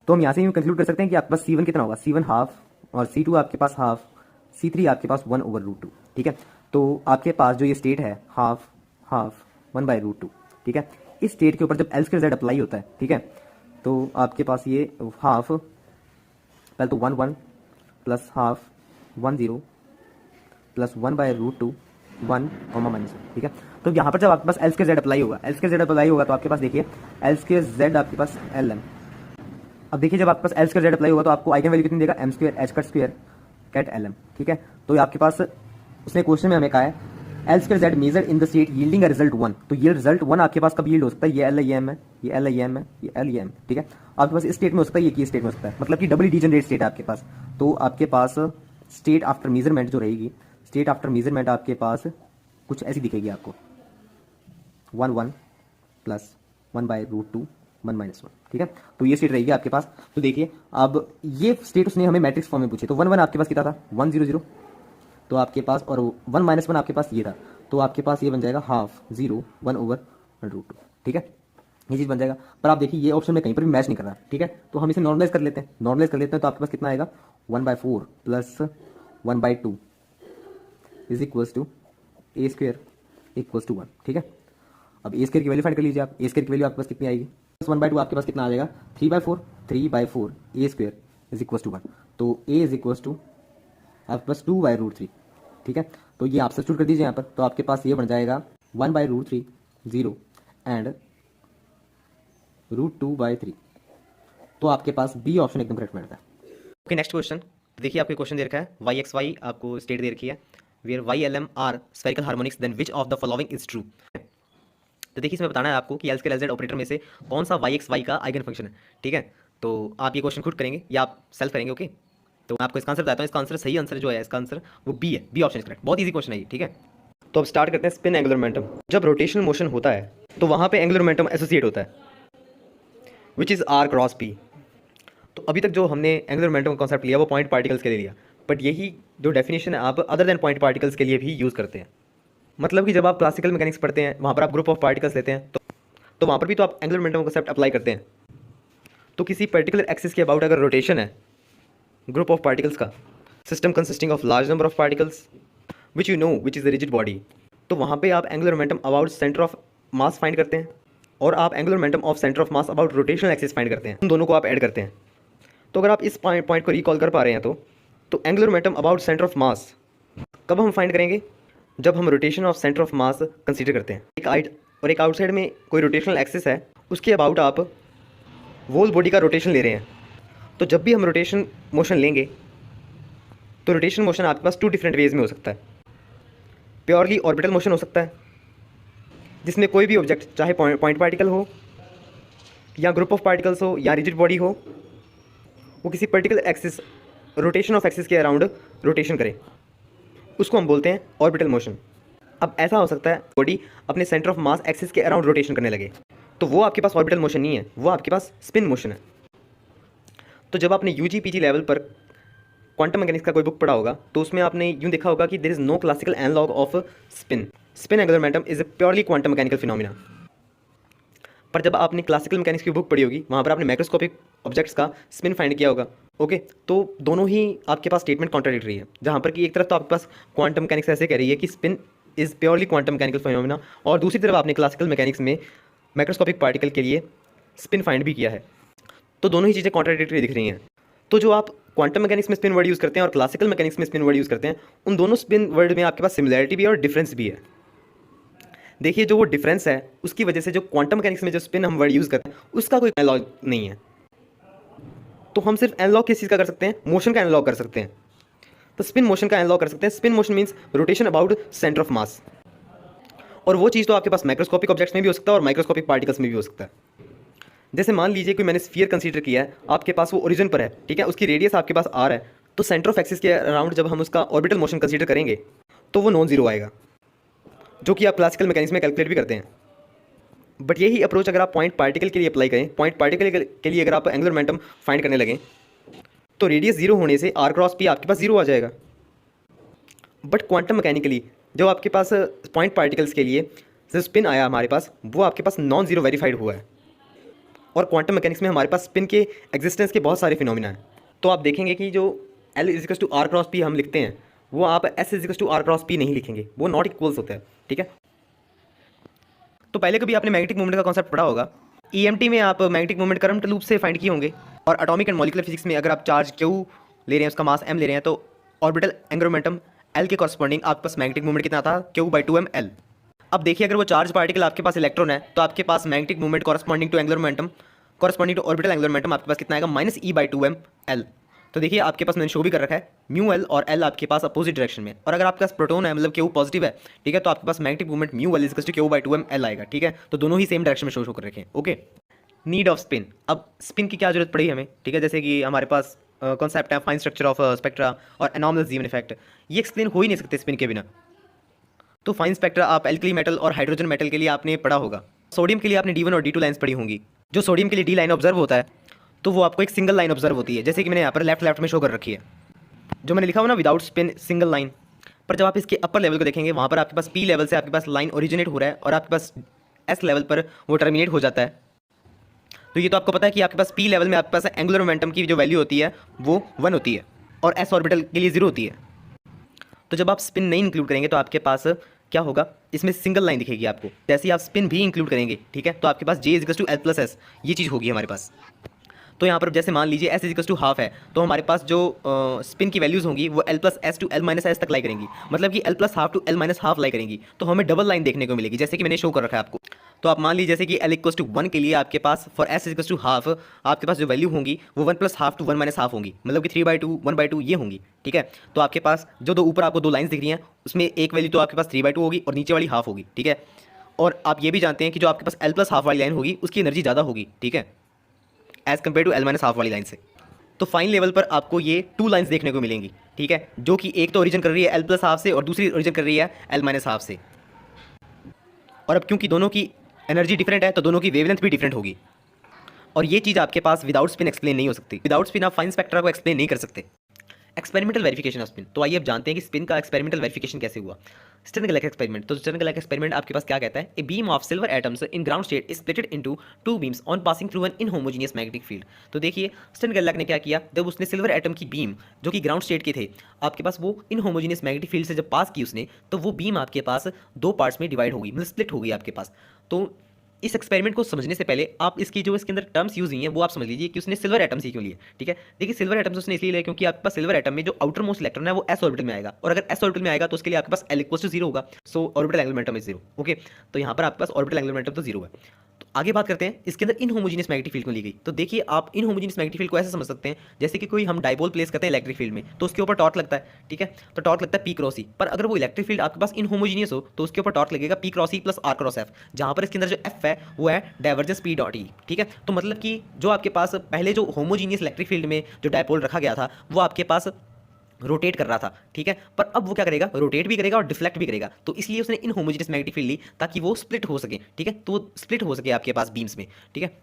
तो हम यहाँ से कंक्लूड कर सकते हैं कि आपके पास C1 कितना होगा, C1 हाफ, और C2 आपके पास हाफ, C3 आपके पास 1 ओवर रूट 2, ठीक है। तो आपके पास जो ये स्टेट है हाफ हाफ 1 बाई रूट 2, ठीक है। इस स्टेट के ऊपर जब L स्क्वायर Z अप्लाई होता है, ठीक है, तो आपके पास ये हाफ पहले तो 1 1 plus half 1 0 plus 1 by root 2 1 और माइनस 1, ठीक है। तो यहाँ पर जब आपके पास एल स्क्वायर जेड अप्लाई होगा, एल स्क्वायर जेड अप्लाई होगा तो आपके पास देखिए एल स्क्वायर जेड आपके पास एल एम। अब देखिए जब आपके पास एल स्क्वायर जेड अप्लाई होगा तो आपको आइगन वैल्यू कितनी देगा, M square H cut square ket L M, ठीक है। तो आपके पास उसने क्वेश्चन में हमें कहा है L square Z measure in the state yielding a result 1, तो ये रिजल्ट 1 आपके पास कब यील्ड हो सकता है, ये एल आई एम है, ये एल आई एम है, ये एल ई एम, ठीक है। आपके पास इस स्टेट में हो सकता है, ये की स्टेट में हो सकता है, मतलब कि डबल डीजनरेट स्टेट है आपके पास। तो आपके पास स्टेट आफ्टर मेजरमेंट जो रहेगी, स्टेट आफ्टर मेजरमेंट आपके पास कुछ ऐसी दिखेगी आपको 1 1 प्लस 1 बाय रूट 2 1 माइनस 1, ठीक है। तो ये स्टेट रहेगी आपके पास। तो देखिए अब ये स्टेट उसने हमें मैट्रिक्स फॉर्म में पूछे, तो 1 1 आपके पास कितना था 1 0 0, तो आपके पास, और 1 माइनस 1 आपके पास ये था, तो आपके पास ये बन जाएगा हाफ 0 1 ओवर रूट 2, ठीक है, ये चीज़ बन जाएगा। पर आप देखिए ये ऑप्शन में कहीं पर भी मैच नहीं कर रहा, ठीक है। तो हम इसे नॉर्मलाइज कर लेते हैं, तो आपके पास कितना आएगा 1/4 plus 1/2 is equals to A square equals to 1, ठीक है। अब ए स्क्वायर की वैल्यू फाइंड कर लीजिए आप, ए स्क्वायर की वैल्यू आपके पास कितनी आएगी, 1/2 आपके पास कितना आ जाएगा 3/4 ए स्क्वायर इज इक्वल्स टू 1, तो ए इज इक्वल्स टू आपके पास 2 बाई रूट 3, ठीक है। तो ये आप सब्स्टिट्यूट कर दीजिए यहाँ पर, तो आपके पास ये बन जाएगा 1/√3 0 एंड √2/3। तो आपके पास बी ऑप्शन एकदम करेक्ट बैठता है। ओके, नेक्स्ट क्वेश्चन देखिए, आपको क्वेश्चन दे रखा है y(x)y आपको स्टेट दे रखी है, where y(Lm) are spherical harmonics, then which of the following is true. तो देखिए, इसमें बताना है आपको कि L2 LZ ऑपरेटर में से कौन सा y(x)y का आइगन फंक्शन है। ठीक है, तो आप ये क्वेश्चन खुद करेंगे या आप सेल्फ करेंगे। ओके, तो मैं आपको इसका आंसर बताता हूँ। इसका आंसर सही आंसर जो है, इसका आंसर वो बी है, बी ऑप्शन इज करेक्ट। बहुत ईजी क्वेश्चन है ये। ठीक है, तो अब स्टार्ट करते हैं। स्पिन एंगुलर मोमेंटम, जब रोटेशनल मोशन होता है तो वहाँ पे एंगुलर मोमेंटम एसोसिएट होता है, which is r cross p। तो अभी तक जो हमने एंगुलर मोमेंटम का कॉन्सेप्ट लिया वो पॉइंट पार्टिकल्स के लिए लिया, बट यही जो डेफिनेशन है आप अदर देन पॉइंट पार्टिकल्स के लिए भी यूज़ करते हैं। मतलब कि जब आप क्लासिकल मैकेनिक्स पढ़ते हैं वहाँ पर आप ग्रुप ऑफ पार्टिकल्स लेते हैं, तो वहाँ पर भी तो आप एंगुलर मोमेंटम कॉन्सेप्ट अप्लाई करते हैं। तो किसी पर्टिकुलर एक्सिस के अबाउट अगर रोटेशन है ग्रुप ऑफ पार्टिकल्स का, system consisting of large number of particles which you know which is the rigid body, तो वहाँ पे आप angular momentum about centre of mass find करते हैं और आप angular momentum of centre of mass about rotational axis find करते हैं। उन दोनों को आप ऐड करते हैं। तो अगर आप इस पॉइंट को रिकॉल कर पा रहे हैं तो angular momentum about centre of मास कब हम फाइंड करेंगे, जब हम rotation of centre of mass consider करते हैं। एक आउटसाइड में कोई रोटेशनल एक्सिस है, उसके अबाउट आप वोल बॉडी का रोटेशन ले रहे हैं। तो जब भी हम रोटेशन मोशन लेंगे तो रोटेशन मोशन आपके पास 2 डिफरेंट वेज में हो सकता है। प्योरली ऑर्बिटल मोशन हो सकता है, जिसमें कोई भी ऑब्जेक्ट चाहे पॉइंट पार्टिकल हो या ग्रुप ऑफ पार्टिकल्स हो या रिजिड बॉडी हो, वो किसी particular axis rotation of axis के अराउंड रोटेशन करे, उसको हम बोलते हैं ऑर्बिटल मोशन। अब ऐसा हो सकता है बॉडी अपने सेंटर ऑफ मास एक्सिस के अराउंड रोटेशन करने लगे, तो वो आपके पास ऑर्बिटल मोशन नहीं है, वो आपके पास स्पिन मोशन है। तो जब आपने यूजी पीजी लेवल पर क्वांटम मैकेनिक्स का कोई बुक पढ़ा होगा तो उसमें आपने यूँ देखा होगा कि there is no classical analog of spin. Spin angular momentum is a purely quantum mechanical phenomena. पर जब आपने क्लासिकल मैकेनिक्स की बुक पढ़ी होगी वहाँ पर आपने माइक्रोस्कोपिक ऑब्जेक्ट्स का स्पिन फाइंड किया होगा। ओके, तो दोनों ही आपके पास स्टेटमेंट कॉन्ट्राडिक्टरी है, जहाँ पर कि एक तरफ तो आपके पास क्वांटम मैकेनिक्स ऐसे कह रही है कि spin is purely quantum mechanical phenomena, और दूसरी तरफ आपने क्लासिकल मैकेनिक्स में माइक्रोस्कोपिक पार्टिकल के लिए स्पिन फाइंड भी किया है। तो दोनों ही चीज़ें कॉन्ट्राडिक्टरी दिख रही हैं। तो जो आप क्वांटम मैकेनिक्स में स्पिन वर्ड यूज़ करते हैं और क्लासिकल मैकेनिक्स में स्पिन वर्ड यूज़ करते हैं, उन दोनों स्पिन वर्ड में आपके पास सिमिलैरिटी भी है और डिफरेंस भी है। देखिए, जो वो डिफरेंस है उसकी वजह से जो क्वांटम मैकेनिक्स में जो स्पिन हम वर्ड यूज़ करते हैं उसका कोई एनालॉग नहीं है। तो हम सिर्फ एनालॉग किस चीज़ का कर सकते हैं, मोशन का एनालॉग कर सकते हैं। तो स्पिन मोशन का एनालॉग कर सकते हैं। Spin motion means rotation about centre of मास, और वो चीज़ तो आपके पास माइक्रोस्कोपिक ऑब्जेक्ट्स में भी हो सकता है और माइक्रोस्कोपिक पार्टिकल्स में भी हो सकता है। जैसे मान लीजिए कोई मैंने स्फीयर कंसीडर किया है, आपके पास वो ओरिजिन पर है, ठीक है, उसकी रेडियस आपके पास आर है, तो सेंटर ऑफ एक्सिस के अराउंड जब हम उसका ऑर्बिटल मोशन कंसीडर करेंगे तो वो नॉन जीरो आएगा, जो कि आप क्लासिकल मैकेनिक्स में कैलकुलेट भी करते हैं। बट यही अप्रोच अगर आप पॉइंट पार्टिकल के लिए अप्लाई करें, पॉइंट पार्टिकल के लिए अगर आप एंगुलर मोमेंटम फाइंड करने लगें, तो रेडियस जीरो होने से आर क्रॉस पी आपके पास जीरो आ जाएगा। बट क्वांटम मैकेनिकली जो आपके पास पॉइंट पार्टिकल्स के लिए जो स्पिन आया हमारे पास, वो आपके पास नॉन जीरो वेरीफाइड हुआ है, और क्वांटम मैकेनिक्स में हमारे पास स्पिन के एग्जिस्टेंस के बहुत सारे फिनोमिना हैं। तो आप देखेंगे कि जो L is equals to R cross P हम लिखते हैं, वो आप S is equals to R cross P नहीं लिखेंगे, वो नॉट इक्वल्स होता है। ठीक है, तो पहले कभी आपने मैग्नेटिक मूवमेंट का कॉन्सेप्ट पढ़ा होगा। EMT में आप मैग्नेटिक मूवमेंट करंट लूप से फाइंड किए होंगे, और एटॉमिक एंड मॉलिक्यूलर फिजिक्स में अगर आप चार्ज Q ले रहे हैं, उसका मास M ले रहे हैं, तो ऑर्बिटल एंगुलर मोमेंटम L के कॉरस्पॉन्डिंग आपके पास मैग्नेटिक मूवमेंट कितना था, Q/2m L। अब देखिए, अगर वो चार्ज पार्टिकल आपके पास इलेक्ट्रॉन है, तो आपके पास magnetic movement corresponding to angular momentum corresponding to orbital angular momentum आपके पास कितना आएगा, -E/2m L। तो देखिए, आपके पास मैंने शो भी कर रखा है, μL और L आपके पास अपोजिट डायरेक्शन में, और अगर आपके पास प्रोटोन है, मतलब Q पॉजिटिव है, ठीक है, तो आपके पास magnetic movement μL = Q/2m L आएगा। ठीक है, तो दोनों ही सेम डायरेक्शन में शो कर रखे हैं। Okay, need off spin. अब स्पिन की क्या जरूरत पड़ी हमें, ठीक है, जैसे कि हमारे पास कॉन्सेप्ट है फाइन स्ट्रक्चर ऑफ स्पेक्ट्रा और एनॉर्मल जीवन इफेक्ट, ये एक्सप्लेन हो ही नहीं सकते स्पिन के बिना। तो फाइन स्पेक्ट्रा आप एल्कली मेटल और हाइड्रोजन मेटल के लिए आपने पढ़ा होगा। सोडियम के लिए आपने D1 और D2 लाइन्स पढ़ी होंगी। जो सोडियम के लिए D लाइन ऑब्जर्व होता है, तो वो आपको एक सिंगल लाइन ऑब्जर्व होती है, जैसे कि मैंने यहाँ पर लेफ्ट में शो कर रखी है, जो मैंने लिखा हुआ ना, विदाउट स्पिन सिंगल लाइन। पर जब आप इसके अपर लेवल को देखेंगे, वहाँ पर आपके पास P लेवल से आपके पास लाइन ओरिजिनेट हो रहा है, और आपके पास S लेवल पर वो टर्मिनेट हो जाता है। तो ये तो आपको पता है कि आपके पास P लेवल में आपके पास एंगुलर मोमेंटम की जो वैल्यू होती है वो 1 होती है, और S ऑर्बिटल के लिए 0 होती है। तो जब आप स्पिन नहीं इंक्लूड करेंगे तो आपके पास क्या होगा, इसमें सिंगल लाइन दिखेगी आपको। जैसे ही आप स्पिन भी इंक्लूड करेंगे, ठीक है, तो आपके पास J = L + S ये चीज़ होगी हमारे पास। तो यहाँ पर जैसे मान लीजिए एस इजिकल्स टू हाफ है, तो हमारे पास जो स्पिन की वैल्यूज़ होंगी वो L plus S to L minus S तक लाई करेंगी, मतलब कि L plus half to L minus half lie करेंगी। तो हमें डबल लाइन देखने को मिलेगी, जैसे कि मैंने शो कर रखा है आपको। तो आप मान लीजिए जैसे कि एल इक्वल्स टू 1 के लिए आपके पास for S equals to half आपके पास जो वैल्यू होंगी वो 1 plus half to 1 minus half होंगी, मतलब कि 3/2 1/2 ये होंगी, ठीक है। तो आपके पास जो दो ऊपर आपको दो लाइन्स दिख रही हैं उसमें एक वैल्यू तो आपके पास 3/2 होगी और नीचे वाली हाफ होगी, ठीक है। और आप ये भी जानते हैं कि जो आपके पास एल प्लस हाफ वाली लाइन होगी उसकी एनर्जी ज़्यादा होगी, ठीक है, as compare to L minus half वाली लाइन से। तो फाइन लेवल पर आपको ये 2 लाइन्स देखने को मिलेंगी, ठीक है, जो कि एक तो ओरिजिन कर रही है एल प्लस हाफ से और दूसरी ओरिजिन कर रही है एल माइनस हाफ से। और अब क्योंकि दोनों की एनर्जी डिफरेंट है तो दोनों की वेवलेंथ भी डिफरेंट होगी, और ये चीज़ आपके पास विदाउट स्पिन एक्सप्लेन नहीं हो सकती। विदाउट स्पिन आप फाइन स्पेक्ट्रा को एक्सप्लेन नहीं कर सकते। एक्सपेरिमेंटल वेरिफिकेशन ऑफ स्पिन, तो आइए अब जानते हैं कि स्पिन का एक्सपेरिमेंटल वेरिफिकेशन कैसे हुआ। स्टर्न-गेर्लच एक्सपेरिमेंट, तो स्टर्न-गेर्लच एक्सपेरिमेंट आपके पास क्या कहता है, a beam of silver atoms in ground state is splitted into 2 beams on passing through an inhomogeneous magnetic field. तो देखिए स्टर्न-गेर्लच ने क्या किया, जब उसने सिल्वर एटम की बीम जो कि ग्राउंड स्टेट के थे आपके पास वो इनहोमोजेनियस मैग्नेटिक फील्ड से जब पास की उसने, तो वो बीम आपके पास 2 पार्ट्स में डिवाइड होगी, मतलब स्प्लिट होगी आपके पास। तो इस एक्सपेरिमेंट को समझने से पहले आप इसकी जो इसके अंदर टर्म्स यूज हुई हैं वो आप समझ लीजिए कि उसने सिल्वर एटम्स ही क्यों लिए, ठीक है। देखिए सिल्वर एटम्स उसने इसलिए लिया क्योंकि आपके पास सिल्वर एटम में जो आउटर मोस्ट इलेक्ट्रॉन है वो एस ऑर्बिटल में आएगा, और अगर एस ऑर्बिटल में आएगा तो उसके लिए आपके पास एल इक्वल्स टू 0 होगा, so orbital angular momentum is 0, okay. तो यहाँ पर आपके पास ऑर्बिटल एंगुलर मोमेंटम तो 0 है। तो आगे बात करते हैं इसके अंदर इनहोमोजेनियस मैग्नेटिक फील्ड को ली गई। तो देखिए आप इनहोमोजेनियस मैग्नेटिक फील्ड को ऐसे समझ सकते हैं जैसे कि कोई हम डाइपोल प्लेस करते हैं इलेक्ट्रिक फील्ड में, तो उसके ऊपर टॉर्क लगता है, ठीक है, तो टॉर्क लगता है पी क्रॉस ई। पर अगर वो इलेक्ट्रिक फील्ड आपके पास इनहोमोजेनियस हो तो उसके ऊपर टॉर्क लगेगा P cross E plus R cross F, जहां पर इसके अंदर जो एफ है वो है डाइवर्जेंस पी डॉट ई, ठीक है। तो मतलब कि जो आपके पास पहले जो होमोजीनियस इलेक्ट्रिक फील्ड में जो डाइपोल रखा गया था वो आपके पास रोटेट कर रहा था, ठीक है, पर अब वो क्या करेगा, रोटेट भी करेगा और डिफ्लेक्ट भी करेगा। तो इसलिए उसने इनहोमोजेनियस मैग्नेटिक फील्ड ली ताकि वो स्प्लिट हो सके, ठीक है, तो वो स्प्लिट हो सके आपके पास बीम्स में, ठीक है।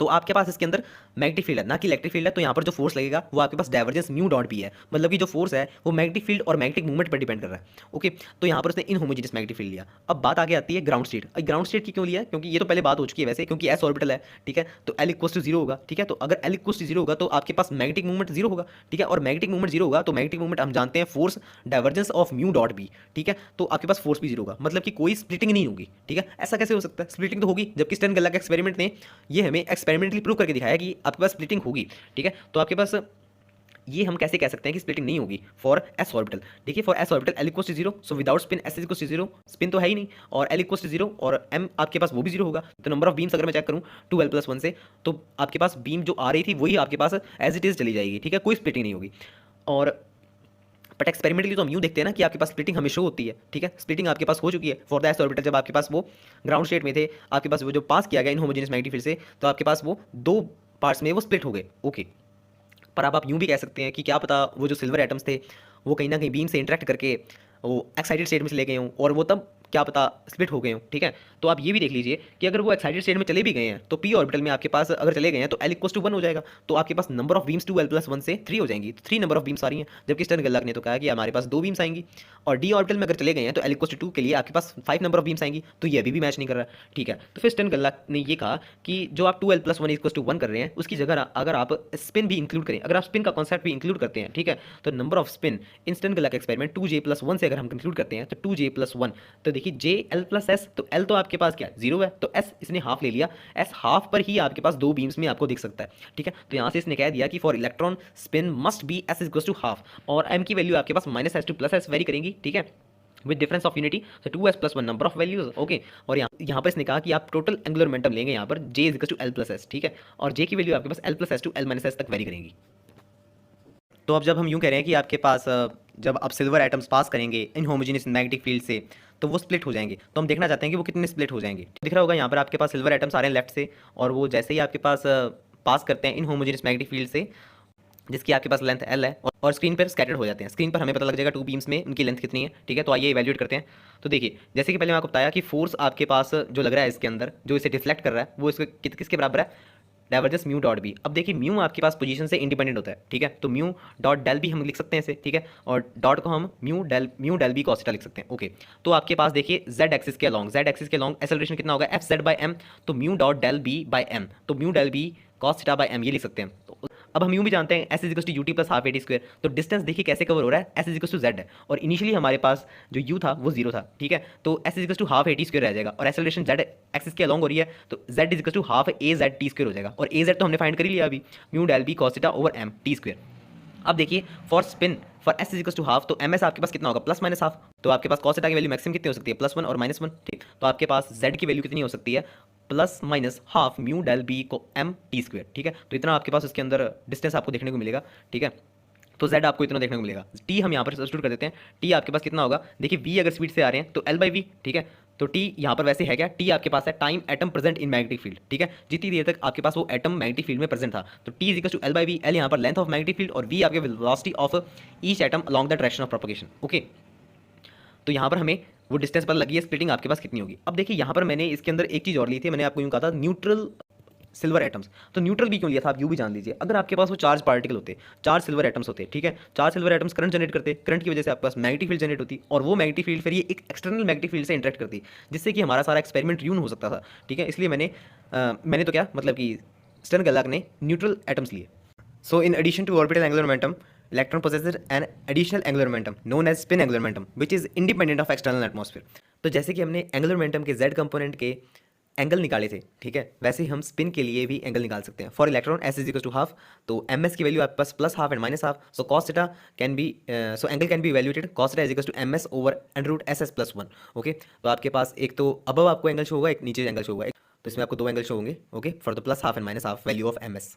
तो आपके पास इसके अंदर मैग्नेटिक फील्ड है ना कि इलेक्ट्रिक फील्ड है, तो यहाँ पर जो फोर्स लगेगा वो आपके पास डाइवर्जेंस म्यू डॉट बी है, मतलब कि जो फोर्स है वो मैग्नेटिक फील्ड और मैग्नेटिक मूवमेंट पर डिपेंड कर रहा है, ओके। तो यहाँ पर उसने इनहोमोजेनियस मैग्नेटिक फील्ड लिया। अब बात आगे आती है ग्राउंड स्टेट। ग्राउंड स्टेट की क्यों लिया, क्योंकि ये तो पहले बात हो चुकी है वैसे, क्योंकि एस ऑर्बिटल है, ठीक है, तो एल इक्वल्स टू 0 होगा, ठीक है। तो अगर एल इक्वल्स टू 0 होगा तो आपके पास मैग्नेटिक मूवमेंट 0 होगा, ठीक है, और मैग्नेटिक मूवमेंट 0 होगा तो मैग्नेटिक मूवमेंट हम जानते हैं force divergence of mu dot B, ठीक है। तो आपके पास फोर्स भी 0 होगा, मतलब कि कोई स्प्लिटिंग नहीं होगी, ठीक है। ऐसा कैसे हो सकता है, स्प्लिटिंग तो होगी, जबकि स्टर्न-गेर्लच एक्सपेरिमेंट ने ये हमें एक्सपेरिमेंटली प्रूव करके दिखाया कि आपके पास स्प्लिटिंग होगी, ठीक है। तो आपके पास ये हम कैसे कह सकते हैं कि स्प्लिटिंग नहीं होगी फॉर एस ऑर्बिटल। देखिए for S orbital L equals to 0, so without spin S equals to 0, spin तो है ही नहीं, और एल इक्वल्स टू 0 और एम आपके पास वो भी 0 होगा। तो नंबर ऑफ बीम्स अगर मैं चेक करूं 2l+1 से, तो आपके पास बीम जो आ रही थी वही आपके पास एज इट इज चली जाएगी, ठीक है, कोई स्प्लिटिंग नहीं होगी। और बट एक्सपेरिमेंटली तो हम यूँ देखते हैं ना कि आपके पास स्प्लिटिंग हमेशा होती है, ठीक है। स्प्लिटिंग आपके पास हो चुकी है फॉर द एस ऑर्बिटल, जब आपके पास वो ग्राउंड स्टेट में थे, आपके पास वो जो पास किया गया इनहोमोजेनियस मैग्नेटिक फील्ड से, तो आपके पास वो 2 पार्ट्स में वो स्प्लिट हो गए, ओके। पर अब आप यूँ भी कह सकते हैं कि क्या पता वो जो सिल्वर एटम्स थे वो कहीं ना कहीं बीम से इंटरेक्ट करके वो एक्साइटेड स्टेट में चले गए हों और वो तब क्या पता स्प्लिट हो गए हों, ठीक है। तो आप ये भी देख लीजिए कि अगर वो एक्साइटेड स्टेट में चले भी गए हैं तो पी ऑर्बिटल में आपके पास अगर चले गए हैं तो एल इक्वल्स टू 1 हो जाएगा, तो आपके पास नंबर ऑफ बीम्स 2l+1 से 3 हो जाएंगी, तो 3 नंबर ऑफ बीम्स आ रही हैं। जबकि स्टर्न-गेर्लच ने तो कहा कि हमारे पास 2 बीम्स आएंगी, और डी ऑर्बिटल में अगर चले गए हैं तो एल इक्वल्स टू 2 के लिए आपके पास 5 नंबर ऑफ बीम्स आएंगी, तो ये अभी भी मैच नहीं कर रहा, ठीक है। तो फिर स्टर्न-गेर्लच ने ये कहा कि जो आप 2l+1 इक्वल्स टू 1 कर रहे हैं उसकी जगह अगर आप स्पिन भी इंक्लूड करें, अगर आप स्पिन का कॉन्सेप्ट भी इंक्लूड करते हैं, ठीक है, तो number of spin in Stern Gerlach experiment 2j+1 से अगर हम कंक्लूड करते हैं तो 2j+1, तो देखिए j l+s, तो l तो आपके पास क्या है 0 है, तो s इसने हाफ ले लिया, s हाफ पर ही आपके पास 2 बीम्स में आपको दिख सकता है, ठीक है। तो यहाँ से इसने कह दिया कि for electron spin must be s equals to half, और m की वैल्यू आपके पास -s टू +s वेरी करेंगी, ठीक है, विद डिफरेंस ऑफ यूनिटी, तो 2s+1 number of values, okay. और यहाँ पर इसने कहा कि आप टोटल एंगुलर मोमेंटम लेंगे यहाँ पर j is equal to l+s, ठीक है, और j की वैल्यू आपके पास l+s टू l-s तक वेरी करेंगी। तो अब जब हम यूँ कह रहे हैं कि आपके पास जब आप सिल्वर एटम्स पास करेंगे इनहोमोजेनियस मैग्नेटिक फील्ड से तो वो स्प्लिट हो जाएंगे, तो हम देखना चाहते हैं कि वो कितने स्प्लिट हो जाएंगे। दिख रहा होगा यहाँ पर आपके पास सिल्वर एटम्स आ रहे हैं लेफ्ट से, और वो जैसे ही आपके पास पास करते हैं इनहोमोजेनियस मैग्नेटिक फील्ड से जिसकी आपके पास लेंथ l है, और स्क्रीन पर स्कैटर्ड हो जाते हैं। स्क्रीन पर हमें पता लग जाएगा 2 बीम्स में उनकी लेंथ कितनी है, ठीक है। तो आइए इवैल्यूएट करते हैं। तो देखिए जैसे कि पहले मैं आपको बताया कि फोर्स आपके पास जो लग रहा है इसके अंदर जो इसे डिफ्लेक्ट कर रहा है वो इसके किसके बराबर है, डाइवर्जेंस म्यू डॉट बी। अब देखिए म्यू आपके पास पोजीशन से इंडिपेंडेंट होता है, ठीक है, तो म्यू डॉट डेल बी हम लिख सकते हैं इसे, ठीक है, और डॉट को हम mu del B cos theta लिख सकते हैं, ओके। तो आपके पास देखिए z एक्सिस के अलोंग एक्सेलरेशन कितना होगा fz/m, तो mu dot del B by m, तो mu del B cos theta by m ये लिख सकते हैं। अब हम यूं भी जानते हैं S is equal to U T plus half A T square, तो डिस्टेंस देखिए कैसे कवर हो रहा है, S is equal to Z है और इनिशियली हमारे पास जो यू था वो जीरो था, ठीक है, तो S is equal to half A T square रह जाएगा और एक्सेलरेशन जेड एक्सिस के अलॉन्ग हो रही है, तो Z is equal to half A Z T square हो जाएगा और ए जेड तो हमने फाइंड कर ही लिया अभी, mu del B cos theta over M T square. अब देखिए for spin for S is equal to half, तो एम एस आपके पास कितना होगा प्लस माइनस हाफ, तो आपके पास कॉस थीटा की वैल्यू मैक्सिमम कितनी हो सकती है +1 और -1, ठीक, तो आपके पास जेड की वैल्यू कितनी हो सकती है plus minus half mu del B को एम टी स्क्वायर, ठीक है, तो इतना आपके पास उसके अंदर डिस्टेंस आपको देखने को मिलेगा, ठीक है, तो z आपको इतना देखने को मिलेगा। t हम यहाँ पर सब्स्टिट्यूट कर देते हैं, t आपके पास कितना होगा, देखिए v अगर स्पीड से आ रहे हैं तो l/v, ठीक है, तो t यहाँ पर वैसे है क्या, t आपके पास है time atom present in magnetic field, ठीक है, जितनी देर तक आपके पास वो एटम मैग्नेटिक फील्ड में प्रेजेंट था, तो t equal to l/v, l यहाँ पर लेंथ ऑफ मैग्नेटिक फील्ड और v आपके velocity of each atom along the direction of propagation, okay, तो यहाँ पर हमें वो डिस्टेंस पर लगी है, स्प्लिटिंग आपके पास कितनी होगी। अब देखिए यहाँ पर मैंने इसके अंदर एक चीज़ और ली थी, मैंने आपको यूँ कहा था न्यूट्रल सिल्वर एटम्स, तो न्यूट्रल भी क्यों लिया था आप यूँ भी जान लीजिए, अगर आपके पास वो चार्ज पार्टिकल होते, चार सिल्वर एटम्स होते, ठीक है, चार सिल्वर एटम्स करंट जनरेट करते, करंट की वजह से आपके पास मैग्नेटिक फील्ड जनरेट होती और वो मैग्नेटिक फील्ड फिर ये एक एक्सटर्नल मैग्नेटिक फील्ड से इंटरेक्ट करती, जिससे कि हमारा सारा एक्सपेरिमेंट यून हो सकता था, ठीक है, इसलिए मैंने तो क्या मतलब कि स्टर्नगेर्लाक ने न्यूट्रल एटम्स लिए। So in addition to orbital angular momentum, electron possesses an additional angular momentum known as spin angular momentum, which is independent of external atmosphere. तो जैसे कि हमने एंगुलर मोमेंटम के z कंपोनेंट के एंगल निकाले थे, ठीक है, वैसे ही हम स्पिन के लिए भी एंगल निकाल सकते हैं। For electron S is equal to half, तो एम एस की वैल्यू आपके पास plus half and minus half, so cos theta can be so angle can be evaluated cos theta is equal to M S over √SS+1, okay, तो आपके पास एक तो above आपको angle show होगा, एक नीचे एंगल शो होगा, तो इसमें आपको दो एंगल शो होंगे, okay, for the plus half and minus half value of M S.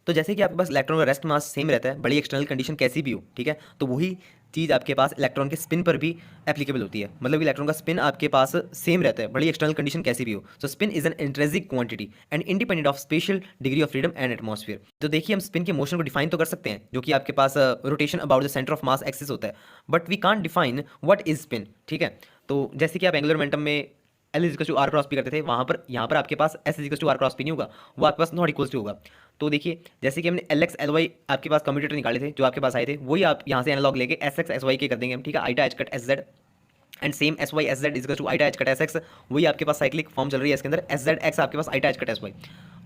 तो जैसे कि आपके पास इलेक्ट्रॉन का रेस्ट मास सेम रहता है, बड़ी एक्सटर्नल कंडीशन कैसी भी हो, ठीक है, तो वही चीज़ आपके पास इलेक्ट्रॉन के स्पिन पर भी एप्लीकेबल होती है, मतलब इलेक्ट्रॉन का स्पिन आपके पास सेम रहता है, बड़ी एक्सटर्नल कंडीशन कैसी भी हो, so spin is an intrinsic quantity and independent of special degree of freedom and atmosphere. तो देखिए हम स्पिन के मोशन को डिफाइन तो कर सकते हैं, जो कि आपके पास rotation about the centre of mass axis होता है, but we can't define what is spin, ठीक है, तो जैसे कि आप एंगुलर मोमेंटम में L is equal to R cross P करते थे, वहाँ पर यहाँ पर आपके पास S is equal to R cross P नहीं होगा, वो आपके पास नॉट इक्वल टू होगा। तो देखिए जैसे कि हमने LX LY आपके पास कम्यूटेटर निकाले थे जो आपके पास आए थे, वही आप यहाँ से एनालॉग लेके SX SY के कर देंगे हम, ठीक है, iota H cut SZ and same SY SZ is equal to iota H cut SX, वही आपके पास साइक्लिक फॉर्म चल रही है इसके अंदर, SZX आपके पास आईटा एच कट SY,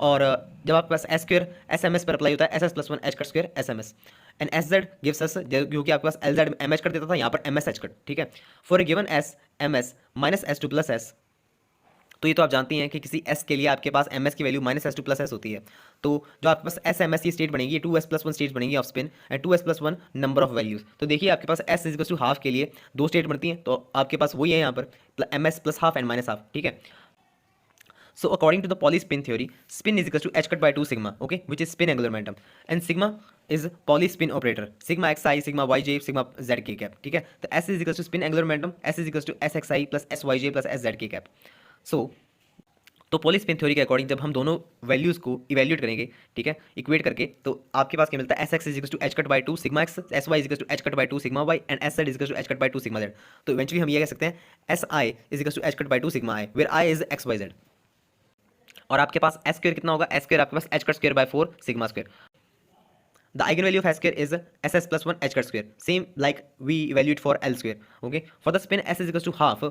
और जब आपके पास S स्क्वायर SMS पर अप्लाई होता है SS+1 H cut square SMS and SZ gives us, क्योंकि आपके पास LZ MS कर देता था, यहाँ पर MS H कट, ठीक है, for a given S MS minus S2 plus S, तो ये तो आप जानती हैं कि किसी s के लिए आपके पास ms की वैल्यू -s2 + s होती है, तो जो आपके पास s ms की स्टेट बनेगी 2s+1 स्टेट बनेगी of spin and 2s+1 number of values. तो देखिए आपके पास s is equal to half के लिए दो स्टेट बनती हैं, तो आपके पास वही है यहाँ पर ms plus half and minus half, ठीक है। So according to the Pauli spin theory, spin is equal to h cut by 2 sigma, okay, which is spin angular momentum, and sigma is Pauli spin operator, sigma xi, sigma yj, sigma zk cap, ठीक है, तो s is equal to spin angular momentum, s is equal to sxi plus syj plus szk cap। सो तो poly spin theory के according जब हम दोनों values को evaluate करेंगे, ठीक है, इक्वेट करके, तो आपके पास क्या मिलता है, S X is equal to H cut by 2 sigma X, S Y is equal to H cut by 2 sigma Y and S Z is equal to H cut by 2 sigma Z. तो eventually हम ये कह सकते हैं S I is equal to H cut by 2 sigma I, where I is X Y Z, और आपके पास S square कितना होगा, एस स्क्वायर आपके पास H cut square by 4 sigma square. The eigenvalue of S square is SS+1 H cut square, same like we evaluate for L square, okay, for the spin S is equals to half,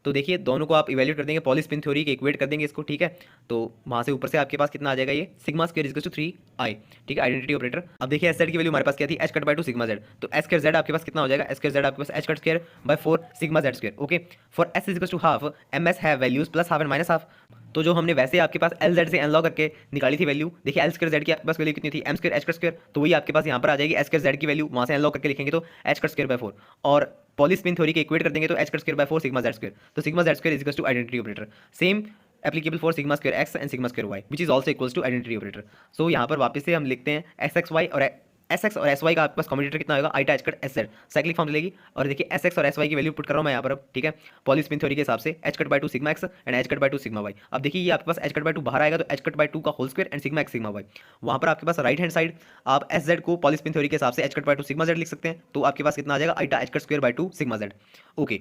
तो देखिए दोनों को आप evaluate कर देंगे, poly spin theory के equate कर देंगे इसको, ठीक है, तो वहाँ से ऊपर से आपके पास कितना आ जाएगा, ये sigma square is equal to 3i, ठीक है, आइडेंटिटी ऑपरेटर। अब देखिए एस जेड की वैल्यू हमारे पास क्या थी, H cut by 2 sigma Z, तो एस स्क्वायर जेड आपके पास कितना हो जाएगा, एस स्क्वायर जेड आपके पास H cut square by 4 sigma Z square, okay, for S is equal to half M S have values plus half and minus half, तो जो हमने वैसे आपके पास एल जेड से एनलॉग करके निकाली थी वैल्यू, देखिए एल स्क्वायर जेड की आपके पास वैल्यू कितनी थी, M square H cut square, तो वही आपके पास यहाँ पर आ जाएगी एच स्क्वायर जेड की वैल्यू, वहाँ से एनलॉग करके लिखेंगे तो एच कट स्क्वायर बाई 4, और पॉली स्पिन थ्योरी के इक्वेट कर देंगे तो H cut square by 4 sigma Z square, तो sigma Z square is equal to identity operator, same applicable for sigma square X and sigma square Y which is also equals to identity operator. So यहाँ पर वापस से हम लिखते हैं S X Y और S X और S Y का आपके पास कम्यूटेटर कितना होगा, आईटा H cut S Z, cyclic form चलेगी, और देखिए एस एक्स और एस वाई की वैल्यू पुट कर रहा हूँ मैं यहाँ पर अब, ठीक है, पॉली स्पिन थ्योरी के हिसाब से H cut by 2 sigma X and H cut by 2 sigma Y. अब देखिए ये आपके पास एच कट बाई 2 बाहर आएगा तो एच कट बाई 2 का whole square and sigma X sigma Y, वहाँ पर आपके पास राइट हैंड साइड आप एस जेड को पॉली स्पिन थ्योरी के हिसाब से H cut by 2 sigma Z लिख सकते हैं, तो आपके पास कितना आ जाएगा, iota H cut square by 2 sigma Z, okay.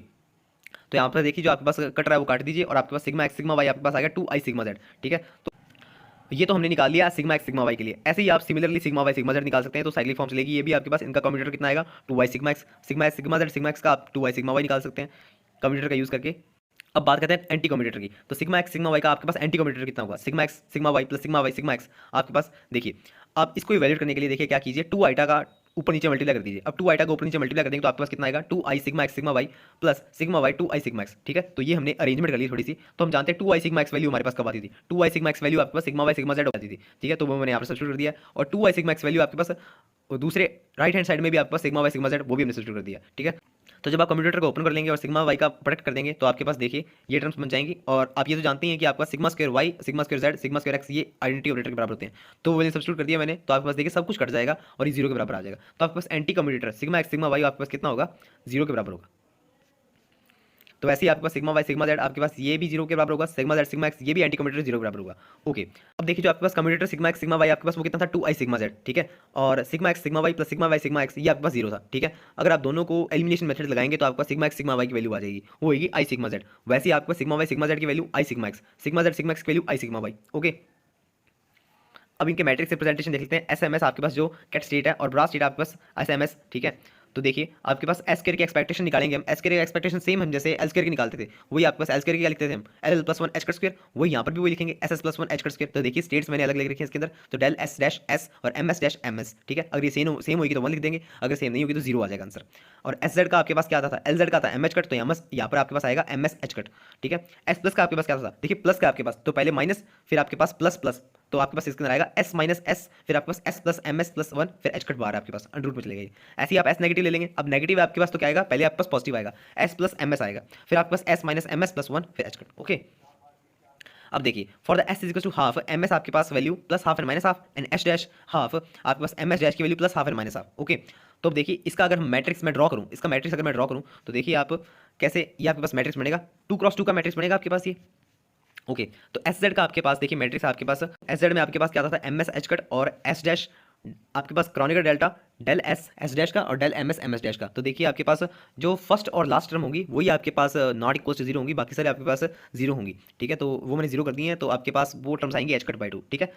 तो यहाँ पर देखिए जो आपके पास कट रहा है वो काट दीजिए, और आपके पास सिग्मा एक्स सिग्मा वाई आपके पास आएगा 2i सिग्मा जेड, ठीक है, तो ये तो हमने निकाल लिया सिग्मा एक्स सिग्मा वाई के लिए। ऐसे ही आप similarly sigma Y sigma Z निकाल सकते हैं, तो साइक्लिक फॉर्म चलेगी, ये भी आपके पास इनका कम्यूटेटर कितना आएगा 2y sigma X sigma X sigma Z, sigma X का आप 2y सिग्मा वाई निकाल सकते हैं कम्यूटेटर का यूज़ करके। अब बात करते हैं एंटी कम्यूटेटर की, तो सिग्मा एक्स सिग्मा वाई का आपके पास एंटी कम्यूटेटर कितना होगा, sigma X sigma Y plus sigma Y sigma X, आपके पास देखिए आप इसको इवैल्यूएट करने के लिए देखिए क्या कीजिए, 2 आइटा का ऊपर नीचे मल्टीप्लाई कर दीजिए। अब 2 आइटा को ऊपर नीचे मल्टीप्लाई कर देंगे तो आपके पास कितना आएगा, 2i sigma X sigma Y plus sigma Y 2i sigma X. ठीक है, तो ये हमने अरेंजमेंट कर ली थोड़ी सी। तो हम जानते हैं 2i सिग्मा एक्स वैल्यू हमारे पास कब आती थी, 2i सिग्मा एक्स वैल्यू आपके पास सिग्मा वाई सिग्मा जेड आती थी। ठीक है, तो वो मैंने यहाँ पर सब्स्टिट्यूट कर दिया, और 2i सिग्मा एक्स वैल्यू आपके पास दूसरे राइट हैंड साइड में भी आपके पास सिग्मा वाई सिग्मा जेड वो भी हमने सब्स्टिट्यूट कर दिया। ठीक है, तो जब आप कंप्यूटर को ओपन कर लेंगे और सिग्मा वाई का प्रोडक्ट कर देंगे तो आपके पास देखिए ये टर्म्स बन जाएंगी। और आप ये तो जानते हैं कि आपका sigma square Y sigma square Z sigma square X ये आइडेंटिटी ऑपरेटर के बराबर होते हैं। तो वो मैंने सब्स्टिट्यूट कर दिया मैंने, तो आपके पास देखिए सब कुछ कट जाएगा और ये जीरो के बराबर आ जाएगा। तो आपके पास anti commutator sigma X sigma Y आपके पास कितना होगा, जीरो के बराबर होगा। तो वैसे ही आपके पास सिग्मा वाई सिग्मा जेड आपके पास ये भी जीरो के बराबर होगा, सिग्मा जेड सिग्मा एक्स ये भी एंटी कम्यूटेटर जीरो के बराबर होगा। ओके, अब देखिए जो आपके पास commutator sigma X sigma Y आपके पास वो कितना था, 2i सिग्मा जेड। ठीक है, और sigma X sigma Y plus sigma Y sigma X ये आपके पास जीरो था। ठीक है, अगर आप दोनों को एलिमिनेशन मेथड लगाएंगे तो आपका सिग्मा एक्स सिग्मा वाई की वैल्यू आ जाएगी, वो होगी आई सिग्मा जेड। वैसे ही आपका सिग्मा वाई सिग्मा जेड की value I sigma X, sigma Z sigma X की value I sigma Y. Okay, अब इनके मैट्रिक्स रिप्रेजेंटेशन देख लेते हैं। एस एम एस आपके पास जो कैट स्टेट है और ब्रा स्टेट आपके पास एस एम एस। ठीक है, तो देखिए आपके पास एस स्क्वायर की एक्सपेक्टेशन निकालेंगे हम, एस स्क्वायर की एक्सपेक्टेशन सेम हम जैसे एल स्क्वायर की निकालते थे वही आपके पास एल स्क्वायर की क्या लिखते थे हम, L plus one H cut square, वही यहाँ पर भी वही लिखेंगे S S plus one H cut square. तो देखिए स्टेट्स मैंने अलग लिख रखी है इसके अंदर, तो डेल एस डैश एस और M S dash M S. ठीक है, अगर ये सेम होगी तो वन लिख देंगे, अगर सेम नहीं होगी तो जीरो आ जाएगा आंसर। और एस जेड का आपके पास क्या आता था, एल जेड का था एम एच कट, तो यहाँ पर आपके पास आएगा एम एस एच कट। ठीक है, एस प्लस का आपके पास क्या था, देखिए प्लस का आपके पास तो पहले माइनस फिर आपके पास प्लस प्लस, तो आपके पास इसके अंदर आएगा एस माइनस एस, फिर आपके पास S plus M S plus one, फिर एच कट बाहर आपके पास अंडर रूट में चले गई। ऐसे ही आप एस नेगेटिव ले लेंगे, अब नेगेटिव आपके पास तो क्या आएगा, पहले आपके पास पॉजिटिव आएगा एस प्लस एम एस आएगा, फिर आपके पास S minus M S plus one, फिर एच कट। ओके, अब देखिए for the S is equal to half M S आपके पास value plus half and minus half, and H dash half आपके पास एम एस डैश की value plus half and minus half. Okay, तो अब देखिए इसका अगर मैट्रिक्स में ड्रॉ करूँ, इसका मैट्रिक्स अगर मैं ड्रॉ करूँ तो देखिए आप कैसे ये आपके पास मैट्रिक्स बनेगा, 2x2 का मैट्रिक्स बनेगा आपके पास ये। ओके, तो एस जेड का आपके पास देखिए मैट्रिक्स आपके पास एस जेड में आपके पास क्या आता था, एम एस एच कट और एस डैश आपके पास Kronecker delta del S S dash का और डेल एम एस डैश का। तो देखिए आपके पास जो फर्स्ट और लास्ट टर्म होंगी वही आपके पास नॉट इक्वल टू जीरो होंगी, बाकी सारे आपके पास जीरो होंगी। ठीक है, तो वो मैंने जीरो कर दी है, तो आपके पास वो टर्म्स आएंगे एच कट बाई टू। ठीक है,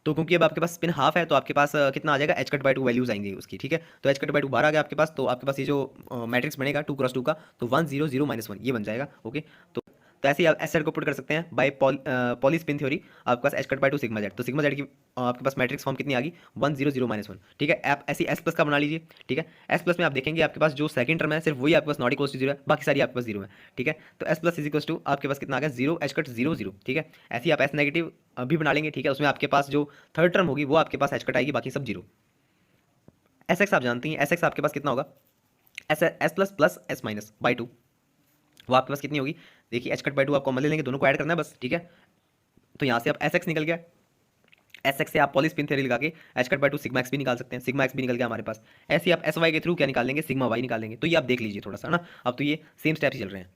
तो क्योंकि अब आपके पास स्पिन हाफ है तो आपके पास कितना आ जाएगा, H cut by to values आएंगी उसकी। ठीक है, तो एच कट बाई टू बाहर आ गया आपके पास, तो आपके पास ये जो मैट्रिक्स बनेगा 2x2 का, तो 1 0 0 -1 ये बन जाएगा। ओके, तो ऐसे ही आप एस जेड को पुट कर सकते हैं बाय पॉली स्पिन थ्योरी, आपके पास H cut by two sigma Z, तो सिग्मा जेड की आपके पास मैट्रिक्स फॉर्म कितनी आ गई, 1 0 0 -1। ठीक है, आप ऐसी एस प्लस का बना लीजिए। ठीक है, एस प्लस में आप देखेंगे आपके पास जो सेकंड टर्म है सिर्फ वही आपके पास नॉट इक्वल टू जीरो है, बाकी सारी आपके पास जीरो है। ठीक है, तो S plus is equal to आपके पास कितना आ गया, zero H cut zero zero. ठीक है, ऐसे ही आप एस नेगेटिव भी बना लेंगे। ठीक है, उसमें आपके पास जो थर्ड टर्म होगी वो आपके पास एच कट आएगी, बाकी सब जीरो। एस एक्स आप जानती हैं, एस एक्स आपके पास कितना होगा, S S plus plus S minus by two, वो आपके पास कितनी होगी, देखिए एच कट बाई टू आप कॉमन ले लेंगे, दोनों को ऐड करना है बस। ठीक है, तो यहाँ से आप एस एक्स निकल गया, एस एक्स से आप पॉली स्पिन थ्योरी लगा के H cut by two sigma x भी निकाल सकते हैं, सिग्मा एक्स भी निकल गया हमारे पास। ऐसे ही आप एस वाई के थ्रू क्या निकाल लेंगे, सिग्मा वाई निकाल लेंगे। तो ये आप देख लीजिए थोड़ा सा ना, अब तो ये सेम स्टेप ही चल रहे हैं।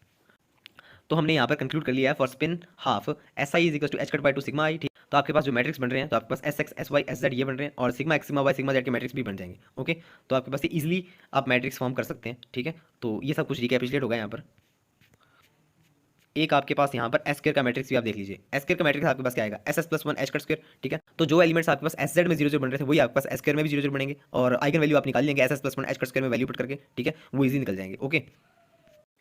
तो हमने यहाँ पर कंक्लूड कर लिया है for spin half S I is equal to H cut by two sigma I. ठीक, तो आपके पास जो मैट्रिक्स बन रहे हैं तो आपके पास S X S Y S Z ये बन रहे हैं, और sigma X sigma Y sigma Z के मैट्रिक्स भी बन जाएंगे। ओके, तो आपके पास इजीली आप मैट्रिक्स फॉर्म कर सकते हैं। ठीक है, तो ये सब कुछ रिकैपिचुलेट होगा यहाँ पर। एक आपके पास यहाँ पर एस स्क्वायर का मैट्रिक्स भी आप देख लीजिए, एस स्क्वायर का मैट्रिक्स आपके पास क्या आएगा, S S plus one H cut square. ठीक है, तो जो एलिमेंट्स आपके पास एस जेड में जीरो जीरो बन रहे थे वही आपके पास एस स्क्वायर में भी जीरो जीरो बनेंगे, और आइगन वैल्यू आप निकाल लेंगे S S plus one H cut square में वैल्यू पुट करके। ठीक है, वो इजी निकल जाएंगे। ओके,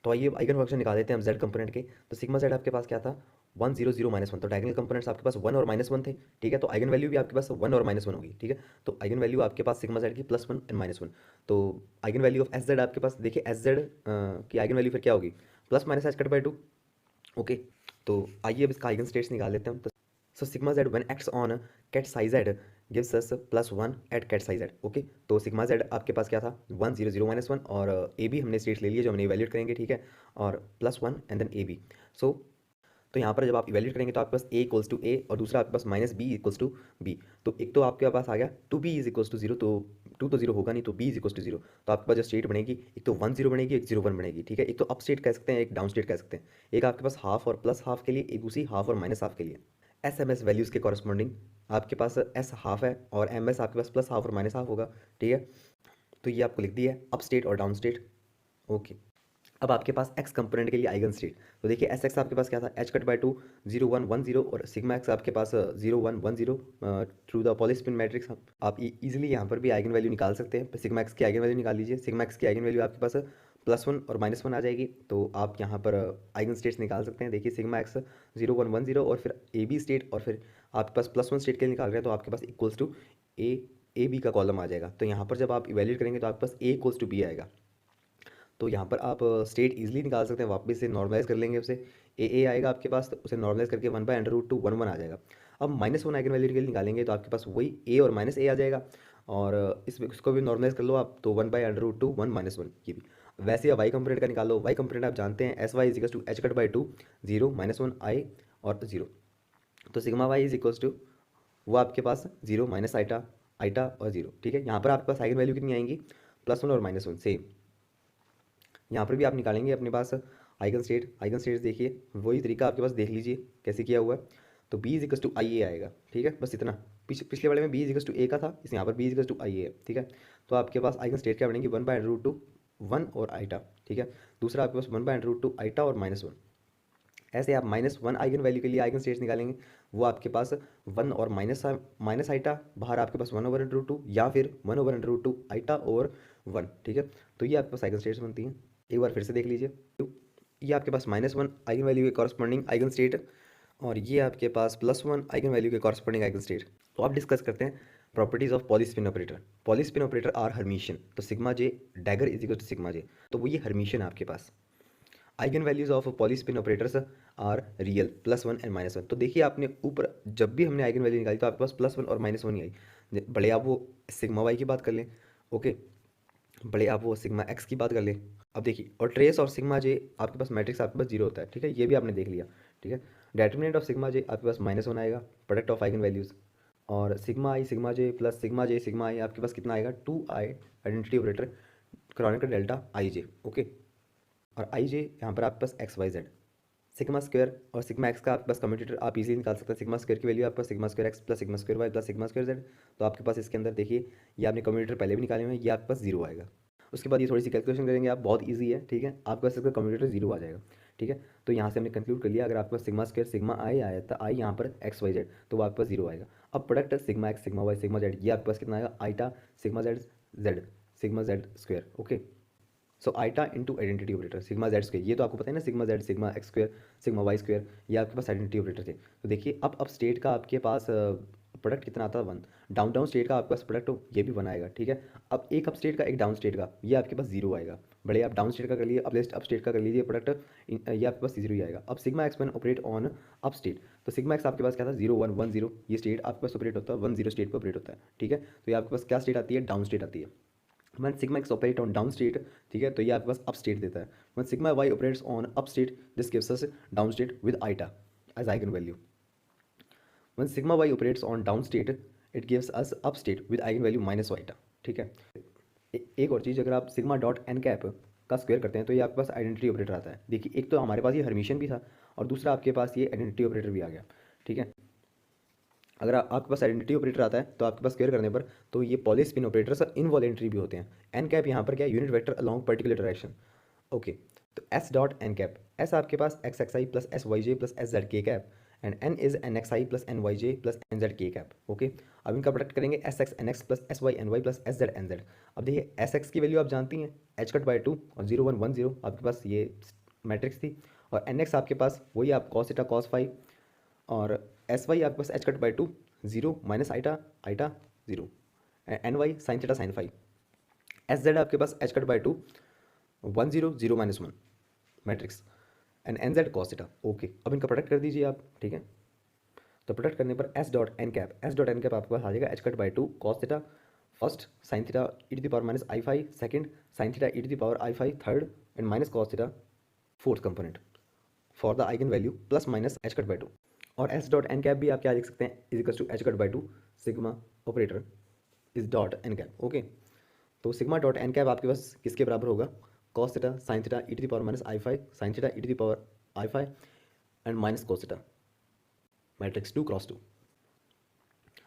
तो आइए आइगन फंक्शन निकाल देते हैं हम जेड कंपोनेंट के। तो सिग्मा जेड आपके पास क्या था, 1 0 0 -1, तो डायगोनल कंपोनेंट्स आपके पास 1 और -1 थे। ठीक है, तो आइगन वैल्यू भी आपके पास 1 और -1 होगी। ठीक है, तो आइगन वैल्यू आपके पास सिग्मा जेड की +1 एंड -1, तो eigenvalue of S Z आपके पास देखिए एस जेड की आइगन वैल्यू फिर क्या होगी, plus minus H cut by two. Okay, तो आइए अब इसका आइगन स्टेट्स निकाल लेते हैं। So sigma Z when acts on ket psi Z gives us +1 at ket psi Z. Okay, तो सिग्मा जेड आपके पास क्या था, 1 0 0 -1, और ए बी हमने स्टेट्स ले लिए जो हमने इवैल्यूएट करेंगे। ठीक है, और +1 and then A B. So तो यहाँ पर जब आप इवैल्यूएट करेंगे तो आपके पास a इक्वल्स टू ए और दूसरा आपके पास minus B equals to B. तो एक तो आपके पास आ गया 2b is equals to zero, तो 2 तो जीरो होगा नहीं, तो b is equals to zero. तो आपके पास जो स्टेट बनेगी एक तो 1 0 बनेगी, एक 0 1 बनेगी। ठीक है, एक तो अप स्टेट कह सकते हैं, एक डाउन स्टेट कह सकते हैं। एक आपके पास हाफ और प्लस हाफ के लिए, एक दूसरी हाफ और माइनस हाफ के लिए। एस एम एस वैल्यूज़ के कॉरस्पॉन्डिंग आपके पास एस हाफ है और एम एस आपके पास प्लस हाफ और माइनस हाफ होगा। ठीक है, तो ये आपको लिख दिया है अप स्टेट और डाउन स्टेट। ओके, अब आपके पास एक्स कंपोनेंट के लिए आइगन स्टेट, तो देखिए एस एक्स आपके पास क्या था, एच कट बाई टू 0 1 1 0, और सिग्मा एक्स आपके पास 0 1 1 0 थ्रू द पॉलीस्पिन मैट्रिक्स। आप इजीली यहाँ पर भी आइगन वैल्यू निकाल सकते हैं। सिग्मा एक्स की आइगन वैल्यू निकाल लीजिए, सिग्मा एक्स की आइगन वैल्यू आपके पास +1 और -1 आ जाएगी, तो आप यहाँ पर आइगन स्टेट्स निकाल सकते हैं। देखिए सिग्मा एक्स 0 1 1 0, और फिर ए बी स्टेट, और फिर आपके पास +1 स्टेट के लिए निकाल रहे हैं तो आपके पास इक्वल्स टू ए बी का कॉलम आ जाएगा। तो यहाँ पर जब आप इवेल्यूएट करेंगे तो आपके पास ए इक्वल्स टू बी आएगा। तो यहाँ पर आप स्टेट इजीली निकाल सकते हैं, वापस से नॉर्मलाइज कर लेंगे उसे, ए आएगा आपके पास, तो उसे नॉर्मलाइज करके 1/√2 1 1 आ जाएगा। अब -1 आइगन वैल्यू के लिए निकालेंगे तो आपके पास वही ए और -a आ जाएगा, और इसको भी नॉर्मलाइज कर लो आप, तो 1/√2 1 -1 ये भी। वैसे आप वाई कंपोनेंट का निकालो, वाई कंपोनेंट आप जानते हैं S Y is equals to H cut by 2 0 -1 I और 0। तो sigma Y is equals to वो आपके पास 0 माइनस आइटा आइटा और 0, ठीक है। यहाँ पर आपके पास आइगन वैल्यू कितनी आएंगी, +1 और -1 सेम। यहाँ पर भी आप निकालेंगे अपने पास आइगन स्टेट्स देखिए, वही तरीका आपके पास देख लीजिए कैसे किया हुआ है। तो बी इजिकल्स टू आई ए आएगा, ठीक है, बस इतना। पिछले वाले में बी इजिकल्स टू ए का था, इस यहाँ पर बी इजिकल्स टू आई ए है, ठीक है। तो आपके पास आइगन स्टेट क्या बनेंगे, 1/√2 1 और आइटा, ठीक है। दूसरा आपके पास 1/√2 आइटा और -1। ऐसे आप -1 आइगन वैल्यू के लिए आइगन स्टेट्स निकालेंगे, वो आपके पास 1 और माइनस आइटा, बाहर आपके पास 1/√2 या फिर 1/√2 आइटा और 1, ठीक है। तो ये आपके पास आइगन स्टेट्स बनती हैं। एक बार फिर से देख लीजिए, ये आपके पास -1 आइगन वैल्यू के कॉरस्पॉन्डिंग आइगन स्टेट, और ये आपके पास +1 आइगन वैल्यू के कॉरस्पॉन्डिंग आइगन स्टेट। तो आप डिस्कस करते हैं properties of Pauli spin operator. Pauli spin operator are Hermitian, तो sigma J dagger is equal to sigma J, तो वो ये हर्मिशियन है आपके पास। Eigen values of Pauli spin operators are real, +1 and -1। तो देखिए आपने ऊपर जब भी हमने आइगन वैल्यू निकाली तो आपके पास +1 और -1 ही आई। बड़े आप वो सिग्मा वाई की बात कर लें, ओके, बड़े आप वो सिग्मा एक्स की बात कर लें। अब देखिए, और ट्रेस और सिग्मा जे आपके पास मैट्रिक्स आपके पास 0 होता है, ठीक है, ये भी आपने देख लिया, ठीक है। डेटर्मिनेंट ऑफ सिग्मा जे आपके पास -1 आएगा, प्रोडक्ट ऑफ आइगन वैल्यूज, और sigma I sigma J plus sigma I आपके पास कितना आएगा, 2i identity operator Kronecker delta I J, okay. और आई जे यहाँ पर आपके पास X Y Z, sigma square और सिग्मा एक्स का आपके पास कम्यूटेटर आप इजीली निकाल सकते हैं। सिग्मा स्क्वायर की वैल्यू आपके पास sigma square X plus sigma square Y plus sigma square Z. तो आपके पास इसके अंदर देखिए, ये आपने कम्यूटेटर पहले भी निकाले हुए हैं, ये आपके पास 0 आएगा। उसके बाद ये थोड़ी सी कैलकुलेशन करेंगे आप, बहुत ईजी है, ठीक है, आपके पास इसका कम्यूटेटर 0 आ जाएगा, ठीक है। तो यहाँ से हमने कंक्लूड कर लिया, अगर आपके पास सिग्मा स्क्वायर सिग्मा आई आया था, आई यहाँ पर एक्स वाई जेड, तो वो आपके पास 0 आएगा। अब product sigma X sigma Y sigma Z, ये आपके पास कितना आएगा, iota sigma Z Z sigma Z square, okay. So iota into identity operator sigma Z square, ये तो आपको पता है ना, sigma Z sigma X square sigma Y square, ये आपके पास आइडेंटिटी ऑपरेटर थे। तो देखिए अब स्टेट का आपके पास प्रोडक्ट कितना आता है, 1। डाउन स्टेट का आपके पास प्रोडक्ट ये भी 1 आएगा, ठीक है। अब एक अप स्टेट का एक डाउन स्टेट का, ये आपके पास 0 आएगा। बड़े आप डाउन स्टेट का कर लिए, अप स्टेट का कर लीजिए प्रोडक्ट, ये आपके पास 0 ही आएगा। अब sigma x 1 operate on up state, तो सिग्मा एक्स आपके पास क्या था, 0 1 1 0, ये स्टेट आपके पास ऑपरेट होता है 1 0 स्टेट पर ऑपरेट होता है, ठीक है। तो ये आपके पास क्या स्टेट आती है, डाउन स्टेट आती है। One sigma x operate on down state, ठीक है, तो ये आपके पास अप स्टेट देता है। One sigma Y operates on up state, this gives us down state with iota as eigenvalue. One sigma Y operates on down state, it gives us up state with eigenvalue -iota, ठीक है। एक और चीज़, अगर आप sigma dot N cap का square करते हैं तो ये आपके पास आइडेंटिटी ऑपरेटर आता है। देखिए एक तो हमारे पास ये हर्मिशियन भी था, और दूसरा आपके पास ये आइडेंटिटी ऑपरेटर भी आ गया, ठीक है। अगर आपके पास आइडेंटिटी ऑपरेटर आता है तो आपके पास स्क्वायर करने पर, तो ये पॉलीस्पिन ऑपरेटर्स इनवॉलेंट्री भी होते हैं। एन कैप यहाँ पर क्या है, unit vector along particular direction, okay. तो S dot N cap, S आपके पास X X I plus S Y J plus S Z K cap, and N is N X I plus N Y J plus N Z K cap, okay. अब इनका product करेंगे S X N X plus S Y N Y plus S Z N Z. अब देखिए S x की value आप जानती हैं, H cut by 2 और 0 1 1 0 आपके पास ये मैट्रिक्स थी, और एन एक्स आपके पास वही आप कॉस थीटा कॉस फाई, और एस वाई आपके पास H cut by 2 0 minus iota iota 0, N Y sine theta sine phi. S Z आपके पास H cut by 2 1 0 0 -1 matrix, and N Z cos theta, okay. अब इनका प्रोडक्ट कर दीजिए आप, ठीक है। तो प्रोडक्ट करने पर एस डॉट एन कैप आपके पास आ जाएगा H cut by 2 cos theta first, sine theta E to the power minus I phi second, sine theta E to the power I phi third, and minus cos theta fourth component for the eigen value plus minus H cut by 2। और S dot N cap भी आप क्या लिख सकते हैं, is equal to H cut by 2 sigma operator is dot N cap, okay. तो sigma dot N cap आपके पास किसके बराबर होगा, cos theta sine theta E to the power minus I phi sine theta E to the power I phi and minus cos theta matrix 2 cross 2।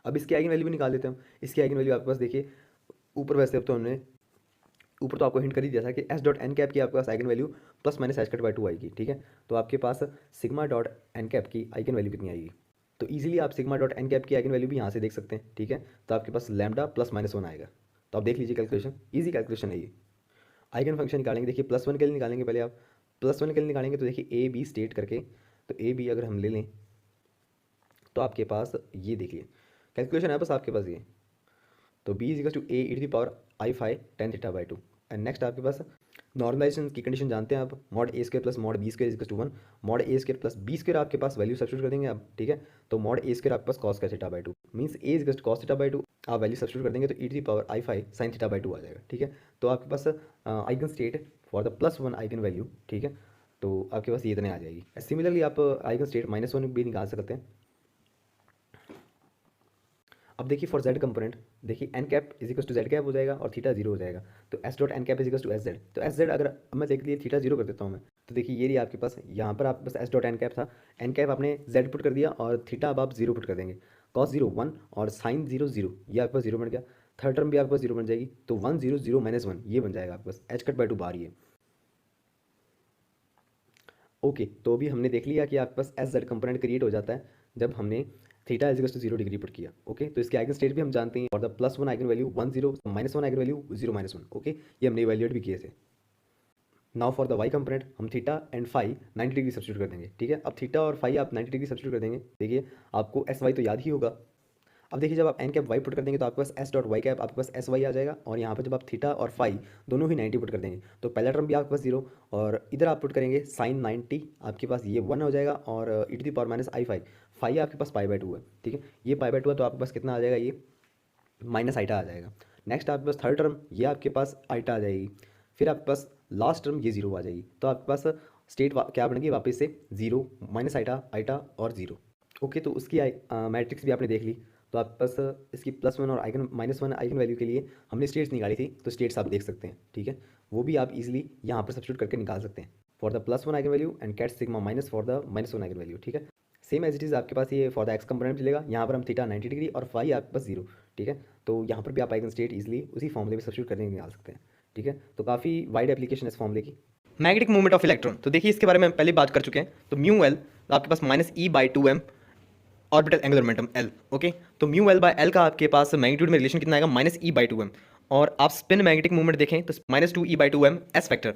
अब इसकी eigen value भी निकाल देते हैं हम। इसकी आइगन वैल्यू आपके पास देखिए ऊपर, वैसे अब तो हमने ऊपर तो आपको हिंट कर ही दिया था कि एस डॉट एन कैप की आपके पास eigen value plus minus H cut by 2 आएगी, ठीक है। तो आपके पास सिग्मा डॉट एन कैप की आइगन वैल्यू कितनी आएगी, तो इजीली आप सिग्मा डॉट एन कैप की आइगन वैल्यू भी यहाँ से देख सकते हैं, ठीक है। तो आपके पास लैम्डा प्लस -1 आएगा। तो आप देख लीजिए कैलकुलेशन, ईजी कैलकुलेशन है ये। आइगन फंक्शन निकालेंगे, देखिए +1 के लिए निकालेंगे, पहले आप +1 के लिए निकालेंगे तो देखिए ए बी स्टेट करके, तो ए बी अगर हम ले लें तो आपके पास ये देखिए कैलकुलेशन है बस आपके पास ये, तो b is to A E to the power I phi tan theta by two. And next आपके पास नॉर्मलाइजेशन की कंडीशन जानते हैं आप, mod A square plus mod B square is to one, mod A square plus B square आपके पास value substitute कर देंगे आप, ठीक है। तो मॉड ए स्क्वायर आपके पास कॉस का theta by two means A is to cos theta by two, आप वैल्यू सब्सिट्यूट कर देंगे तो E to the power I phi sine theta by two आ जाएगा, ठीक है। तो आपके पास eigen state for the plus one eigen value, ठीक है, तो आपके पास ये इतने आ जाएगी। सिमिलरली आप आइगन स्टेट माइनस वन भी निकाल सकते हैं। अब देखिए फॉर जेड कंपोनेंट, देखिए N cap is equal to Z cap हो जाएगा और थीटा जीरो हो जाएगा, तो S dot N cap is equal to S Z. तो एस जेड अगर मैं देख लिए थीटा जीरो कर देता हूँ मैं, तो देखिए ये रही आपके पास, यहाँ पर आपके पास एस डॉट एन कैप था, एन कैप आपने जेड पुट कर दिया और थीटा अब आप जीरो पुट कर देंगे, कॉस जीरो वन और साइन जीरो जीरो, ये आपके पास जीरो बन गया। थर्ड टर्म भी आपके पास जीरो बन जाएगी, तो one zero zero minus one ये बन जाएगा आपके पास, एच कट बाई टू बार ये। ओके, तो अभी हमने देख लिया कि आपके पास एस जेड कंपोनेंट क्रिएट हो जाता है जब हमने theta is to zero degree put किया। ओके, तो इसके आइगन स्टेट भी हम जानते हैं, और the plus one eigen value one zero, minus one eigen value zero minus one. Okay, ये हमने इवैल्यूएट भी किए थे। Now for the Y component हम theta and phi 90 degree substitute कर देंगे, ठीक है। अब थीटा और फाई आप 90 डिग्री सब्सिट्यूट कर देंगे। देखिए आपको एस वाई तो याद ही होगा। अब देखिए जब आप एन कैप वाई पुट कर देंगे तो आपके पास एस डॉट वाई कैप आपके पास एस वाई आ जाएगा, और यहाँ पर जब आप थीटा और फाई दोनों ही 90 पुट कर देंगे तो पहला टर्म भी आपके पास जीरो, और इधर आप पुट करेंगे साइन 90 आपके पास ये वन हो जाएगा, और E to the power minus I phi, phi आपके पास पाई बाई टू है, ठीक है। ये पाई बाई टू है तो आपके पास कितना आ जाएगा, ये माइनस आइटा आ जाएगा। नेक्स्ट आपके पास थर्ड टर्म ये आपके पास आइटा आ जाएगी, फिर आपके पास लास्ट टर्म ये जीरो आ जाएगी, तो आपके पास स्टेट क्या बनेगी वापस से जीरो माइनस आइटा आइटा और जीरो। ओके, तो उसकी मैट्रिक्स भी आपने देख ली। तो आपके पास इसकी प्लस वन और eigen minus one eigen value के लिए हमने स्टेट्स निकाली थी, तो स्टेट्स आप देख सकते हैं, ठीक है। वो भी आप इजीली यहाँ पर सब्स्टिट्यूट करके निकाल सकते हैं, for the plus one eigen value and ket sigma minus for the minus one eigen value, ठीक है। सेम एज इट इज़ आपके पास ये फॉर द एक्स कंपोनेंट चलेगा, यहाँ पर हम थीटा 90 डिग्री और फाई आपके पास जीरो, ठीक है। तो यहाँ पर भी आप आइगन स्टेट इजीली उसी फॉर्मूले में सब्स्टिट्यूट करके निकाल सकते हैं, ठीक है। तो काफ़ी वाइड एप्लीकेशन है इस फॉर्मूले की। मैग्नेटिक मूवमेंट ऑफ इलेक्ट्रॉन, तो देखिए इसके बारे में हम पहले बात कर चुके हैं। तो म्यू एल आपके पास minus E by two M orbital angular momentum L. Okay, तो म्यू एल बाय एल का आपके पास मैग्नीट्यूड में रिलेशन कितना आएगा, minus E by two M. और आप स्पिन मैग्नेटिक मूवमेंट देखें तो minus two E by two M S factor.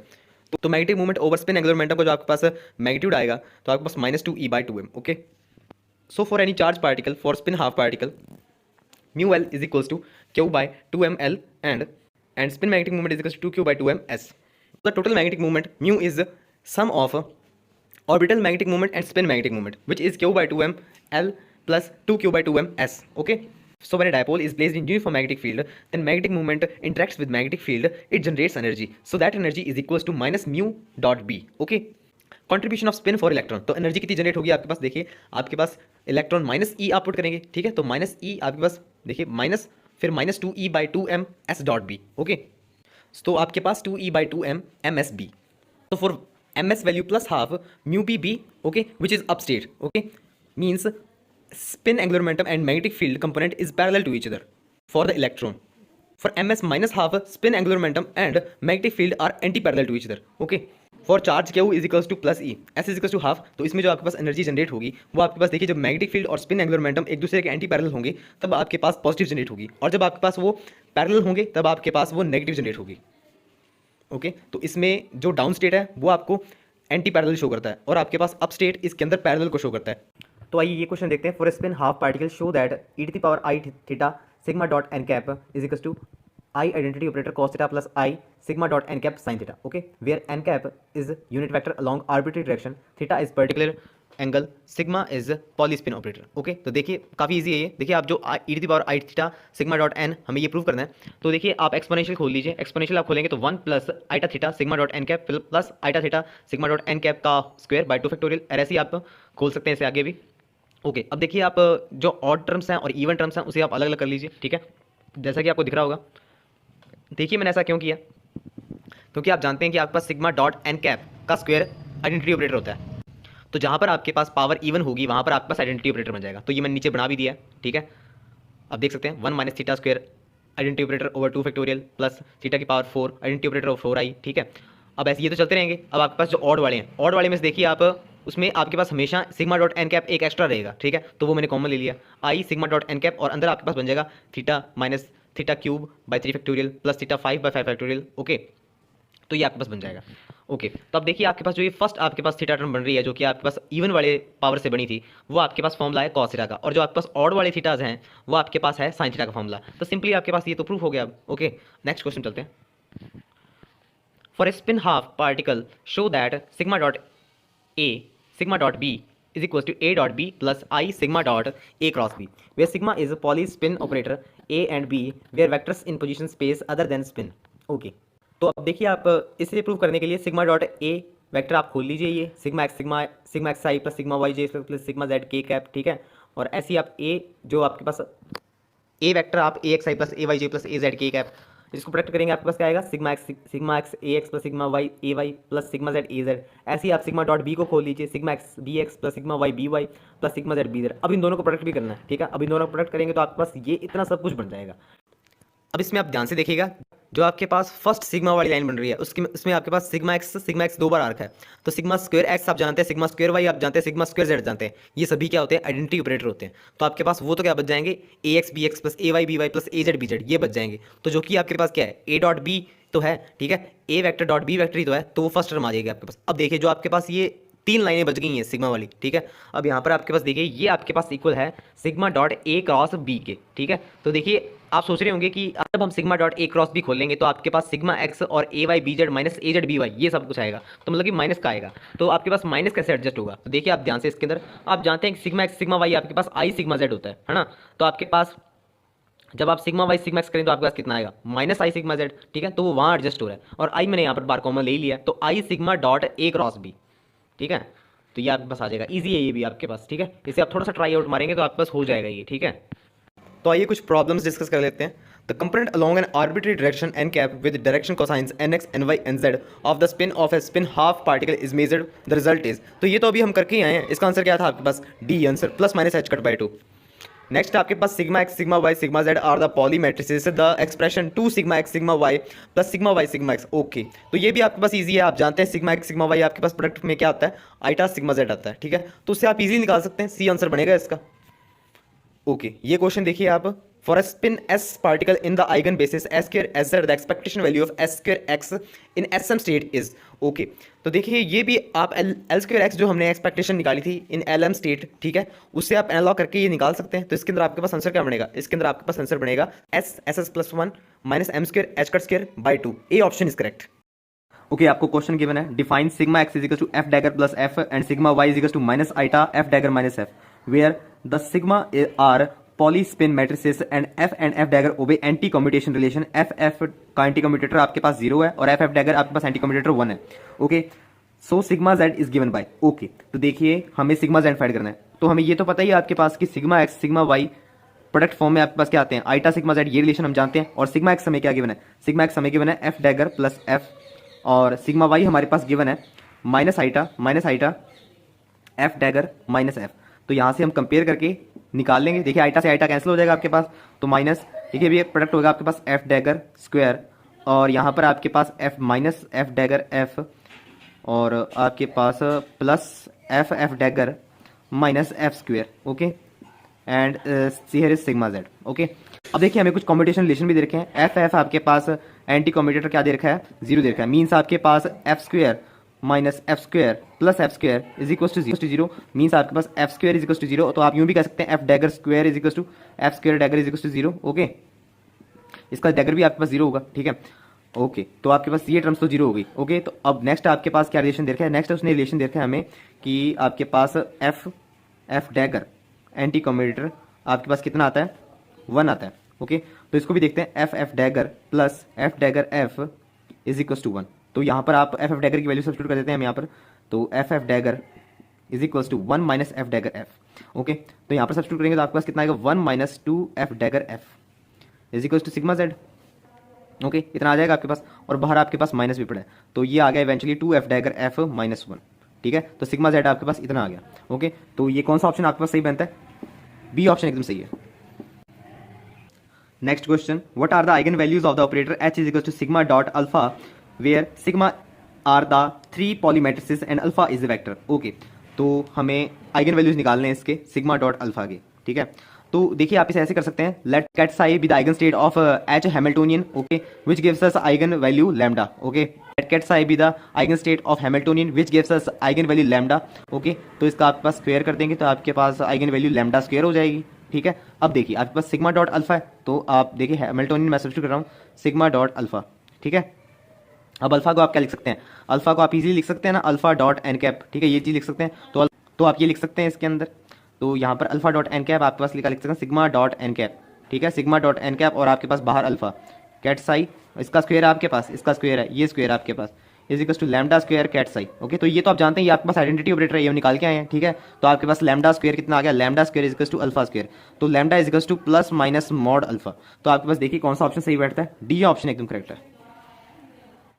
तो magnetic movement over spin angular momentum का जो आपके पास मैग्नीट्यूड आएगा तो आपके पास minus two E by two M. Okay, so for any charge particle for spin half particle mu L is equals to Q by two M L and spin magnetic movement is equals to Q by two M S. The total magnetic movement mu is sum of orbital magnetic moment and spin magnetic moment, which is q by 2m l plus 2q by 2m s. Okay, so when a dipole is placed in uniform magnetic field, then magnetic moment interacts with magnetic field, it generates energy, so that energy is equals to minus mu dot b. Okay, contribution of spin for electron, तो energy कितनी generate होगी आपके पास, देखिए आपके पास electron minus ई आप put करेंगे, ठीक है। तो माइनस ई आपके पास देखिए माइनस, फिर minus two E by two M S dot B. Okay, तो आपके पास two E by two M M S B. तो for ms value plus half mu b, okay, which is upstate, okay, means spin angular momentum and magnetic field component is parallel to each other for the electron. For ms minus half spin angular momentum and magnetic field are anti-parallel to each other. Okay, for charge q is equals to plus e, s is equals to half। तो इसमें जो आपके पास energy generate होगी वो आपके पास देखिए जब मैग्नेटिक फील्ड और स्पिन एंगुलर मोमेंटम एक दूसरे के एंटी पैरेलल होंगे तब आपके पास पॉजिटिव जनरेट होगी, और जब आपके पास वो पैरेलल होंगे तब आपके पास वो नेगेटिव जनरेट होगी। ओके, तो इसमें जो डाउन स्टेट है वो आपको एंटी पैरेलल शो करता है, और आपके पास अप स्टेट इसके अंदर पैरेलल को शो करता है। तो आइए ये क्वेश्चन देखते हैं। For spin half particle show that E to the power I theta sigma dot N cap is equals to I identity operator cos theta plus I sigma dot N cap sin theta. Okay, where N cap is unit vector along arbitrary direction, theta is particular angle, sigma is Pauli spin operator. Okay, तो देखिए काफ़ी easy है ये। देखिए आप जो E to the power I theta sigma dot N हमें ये प्रूव करना है, तो देखिए आप एक्सपोनेंशियल खोल लीजिए। एक्सपोनेंशियल आप खोलेंगे तो one plus iota theta sigma dot N cap plus iota theta sigma dot N cap का स्क्वायर बाय टू फैक्टोरियल, ऐसे ही आप खोल सकते हैं इसे आगे भी। ओके, अब देखिए आप जो ऑड टर्म्स हैं और इवन टर्म्स हैं उसे आप अलग अलग कर लीजिए, ठीक है, जैसा कि आपको दिख रहा होगा। देखिए मैंने ऐसा क्यों किया, क्योंकि आप जानते हैं कि आपके पास सिग्मा डॉट एन कैप का स्क्वायर आइडेंटिटी ऑपरेटर होता है, तो जहाँ पर आपके पास पावर इवन होगी वहाँ पर आपके पास आइडेंटिटी ऑपरेटर बन जाएगा। तो ये मैंने नीचे बना भी दिया है, ठीक है। अब देख सकते हैं one minus theta square identity operator over two factorial plus theta की पावर 4 आइडेंटिटी ऑपरेटर ऑफ 4 आई, ठीक है। अब ऐसे ये तो चलते रहेंगे। अब आपके पास जो ऑड वाले हैं, ऑड वाले में से देखिए आप उसमें आपके पास हमेशा सिग्मा डॉट एन कैप एक एक्स्ट्रा रहेगा, ठीक है, तो वो मैंने कॉमन ले लिया I sigma dot N cap, और अंदर आपके पास बन जाएगा theta minus theta cube by 3 factorial plus theta 5 by 5 factorial. Okay, तो ये आपके पास बन जाएगा। ओके, तो अब देखिए आपके पास जो ये फर्स्ट आपके पास थीटा टर्म बन रही है, जो कि आपके पास इवन वाले पावर से बनी थी, वो आपके पास फॉर्मूला है कॉस थीटा का, और जो आपके पास ऑड वाले थीटाज हैं वो आपके पास है साइन थीटा का फॉर्मूला। तो सिंपली आपके पास ये तो प्रूफ हो गया अब। ओके, नेक्स्ट क्वेश्चन चलते हैं। For a spin half particle show that sigma dot A sigma dot b is equals to a dot b plus I sigma dot a cross b, where sigma is a Pauli spin operator a and b where vectors in position space other than spin. Okay, तो अब देखिए आप इसे prove करने के लिए sigma dot ए vector आप खोल लीजिए, ये sigma x I plus sigma Y J plus sigma Z K cap, ठीक है। और ऐसे ही आप ए जो आपके पास ए वेक्टर आप A X I plus A Y J plus A Z K cap, इसको प्रोडक्ट करेंगे आपके पास क्या आएगा, sigma X A X plus sigma Y A Y plus sigma Z A Z. ऐसे ही आप सिग्मा डॉट बी को खोल लीजिए, sigma X B X plus sigma Y B Y plus sigma Z B Z. अब इन दोनों को प्रोडक्ट भी करना है, ठीक है। अब इन दोनों को प्रोडक्ट करेंगे तो आपके पास ये इतना सब कुछ बन जाएगा। अब इसमें आप ध्यान से देखिएगा, जो आपके पास फर्स्ट सिग्मा वाली लाइन बन रही है उसमें आपके पास सिग्मा एक्स दो बार आर्क है, तो सिग्मा स्क्वायर एक्स आप जानते हैं, सिग्मा स्क्वायर वाई आप जानते हैं, सिग्मा स्क्वायर जेड जानते हैं, ये सभी क्या होते हैं, आइडेंटिटी ऑपरेटर होते हैं। तो आपके पास वो तो क्या बच जाएंगे, ए x B X plus A Y B Y plus A Z B Z, ये बच जाएंगे। तो जो कि आपके पास क्या है, ए डॉट बी तो है, ठीक है, ए वेक्टर डॉट बी वेक्टर ही तो है, तो वो फर्स्ट टर्म आ जाएगी आपके पास। अब देखिए जो आपके पास ये तीन लाइनें बच गई हैं सिग्मा वाली, ठीक है। अब यहाँ पर आपके पास देखिए ये आपके पास इक्वल है sigma dot A cross B के, ठीक है। तो देखिए आप सोच रहे होंगे कि जब हम sigma dot A cross B खोलेंगे तो आपके पास सिग्मा एक्स और A Y B Z minus A Z B Y ये सब कुछ आएगा, तो मतलब कि माइनस का आएगा। तो आपके पास माइनस कैसे एडजस्ट होगा, तो देखिए आप ध्यान से इसके अंदर आप जानते हैं कि सिग्मा एक्स सिग्मा वाई आपके पास आई सिग्मा जेड होता है ना। तो आपके पास जब आप सिग्मा वाई सिग्मा एक्स करें तो आपके पास कितना आएगा, माइनस आई सिग्मा जेड, ठीक है। तो वो वहाँ एडजस्ट हो रहा है, और आई मैंने यहाँ पर बार कॉमन ले ही लिया, तो I sigma dot A cross B, ठीक है। तो ये आपके पास आ जाएगा, इजी है ये भी आपके पास, ठीक है। इसे आप थोड़ा सा ट्राई आउट मारेंगे तो आपके पास हो जाएगा ये, ठीक है। तो आइए कुछ प्रॉब्लम्स डिस्कस कर लेते हैं। The component along an arbitrary direction N cap with direction cosines N X N Y N Z of the spin of a spin half particle is measured, the result is. तो ये तो अभी हम करके ही आए हैं, इसका आंसर क्या था आपके पास, D answer, plus minus H cut by 2। Next आपके पास sigma X sigma Y sigma Z are the Pauli matrices, the expression 2 sigma X sigma Y plus sigma Y sigma X. Okay, तो ये भी आपके पास इजी है, आप जानते हैं सिग्मा एक्स सिग्मा वाई आपके पास प्रोडक्ट में क्या आता है, आईटा सिग्मा जेड आता है, ठीक है। तो उससे आप इजीली निकाल सकते हैं, सी आंसर बनेगा इसका। ओके, ये क्वेश्चन देखिए आप, for a spin S particle in the eigen basis S square S Z the expectation value of S square X in S M state is. Okay, तो देखिए ये भी आप एल स्क्वायर एक्स जो हमने एक्सपेक्टेशन निकाली थी इन एल एम स्टेट, ठीक है, उससे आप एनालॉग करके ये निकाल सकते हैं। तो इसके अंदर आपके पास आंसर क्या बनेगा, इसके अंदर आपके पास आंसर बनेगा S S S plus 1 minus M square H cut square by 2। A option is correct. Okay, आपको क्वेश्चन गिवन है, define sigma X is equal to F dagger plus F and sigma Y is equal to minus iota F dagger minus F, where the sigma are Pauli spin matrices and F dagger obey anti commutation relation. F का anti commutator आपके पास 0 है और F dagger आपके पास anti commutator 1 है। Okay, so sigma Z is given by. Okay, तो देखिए हमें सिग्मा जेड फाइंड करना है, तो हमें ये तो पता ही है आपके पास कि sigma X sigma Y product form में आपके पास क्या आते हैं, आईटा सिग्मा जेड, ये रिलेशन हम जानते हैं। और सिग्मा एक्स हमें क्या गिवन है, सिग्मा एक्स हमें गिवन है एफ डैगर प्लस एफ, और सिग्मा वाई हमारे पास गिवन है minus iota F dagger minus F. तो यहाँ से हम कंपेयर करके निकाल लेंगे। देखिए आईटा से आईटा कैंसिल हो जाएगा आपके पास, तो माइनस, देखिए भी प्रोडक्ट होगा आपके पास एफ डैगर स्क्वायर, और यहाँ पर आपके पास F minus F dagger F, और आपके पास plus F dagger minus F square. Okay, and here is sigma Z. Okay, अब देखिए हमें कुछ कॉम्बिनेशन रिलेशन भी दे रखे हैं। एफ आपके पास एंटी कॉम्बिनेटर क्या दे रखा है, 0 दे रखा है, मीन्स आपके पास F square minus F square plus F square is equal to 0 means आपके पास F square is equal to 0। तो आप यूं भी कह सकते हैं F dagger square is equal to F square dagger is equal to 0। Okay, इसका डैगर भी आपके पास 0 होगा, ठीक है। ओके, तो आपके पास ये टर्म्स तो 0 हो गई। ओके, तो अब नेक्स्ट आपके पास क्या रिलेशन दे रखा है, नेक्स्ट उसने रिलेशन दे रखा है हमें कि आपके पास एफ डैगर एंटी कम्यूटेटर आपके पास कितना आता है, 1 आता है। ओके, तो इसको भी देखते हैं, F dagger plus F dagger F is equal to 1। तो यहाँ पर आप एफ डैगर की वैल्यू सब्स्टिट्यूट कर देते हैं हम यहाँ पर, तो F dagger is equal to 1 minus F dagger F. Okay, तो यहाँ पर सब्स्टिट्यूट करेंगे तो आपके पास कितना आएगा, 1 minus 2 F dagger F is equal to sigma Z. Okay, इतना आ जाएगा आपके पास, और बाहर आपके पास माइनस भी पड़ा है, तो ये आ गया eventually 2 F dagger F minus 1, ठीक है। तो सिग्मा जेड आपके पास इतना आ गया। ओके, तो ये कौन सा ऑप्शन आपके पास सही बनता है, बी ऑप्शन एकदम सही है। Next question, what are the eigen values of the operator H is equal to sigma dot alpha where sigma are the 3 Pauli matrices and alpha is the vector. Okay, तो हमें eigen values निकालने हैं इसके sigma dot alpha के, ठीक है। तो देखिए आप इसे ऐसे कर सकते हैं, let ket psi be the eigen state of H Hamiltonian, okay, which gives us eigen value lambda. Okay, ket psi be the eigen state of Hamiltonian which gives us eigen value lambda. Okay, तो इसका आपके पास square कर देंगे तो आपके पास eigen value lambda square हो जाएगी। ठीक है, अब देखिए आपके पास सिग्मा डॉट अल्फा है, तो आप देखिए हैमिल्टोनियन मैं सब्स्टिट्यूट कर रहा हूँ सिग्मा डॉट अल्फा। ठीक है, अब अल्फा को आप क्या लिख सकते हैं, अल्फा को आप इजीली लिख सकते हैं ना अल्फा डॉट एन कैप। ठीक है, ये चीज़ लिख सकते हैं, तो आप ये लिख सकते हैं इसके अंदर, तो यहाँ पर अल्फा डॉट एन कैप आपके पास लिख सकते हैं सिग्मा डॉट एन कैप। ठीक है, सिग्मा डॉट एन कैप और आपके पास बाहर अल्फा कैट साई, इसका स्क्वायर आपके पास, इसका स्क्वायर है, ये स्क्वायर आपके पास is equal to lambda square ket psi. Okay, तो ये तो आप जानते हैं, ये आपके पास आइडेंटिटी ऑपरेटर है, ये निकाल के आए हैं। ठीक है, तो आपके पास लैम्डा स्क्वायर कितना आ गया, lambda square is equal to alpha square, तो lambda is equal to plus minus mod alpha. तो आपके पास देखिए कौन सा ऑप्शन सही बैठता है, डी ऑप्शन एकदम करेक्ट है।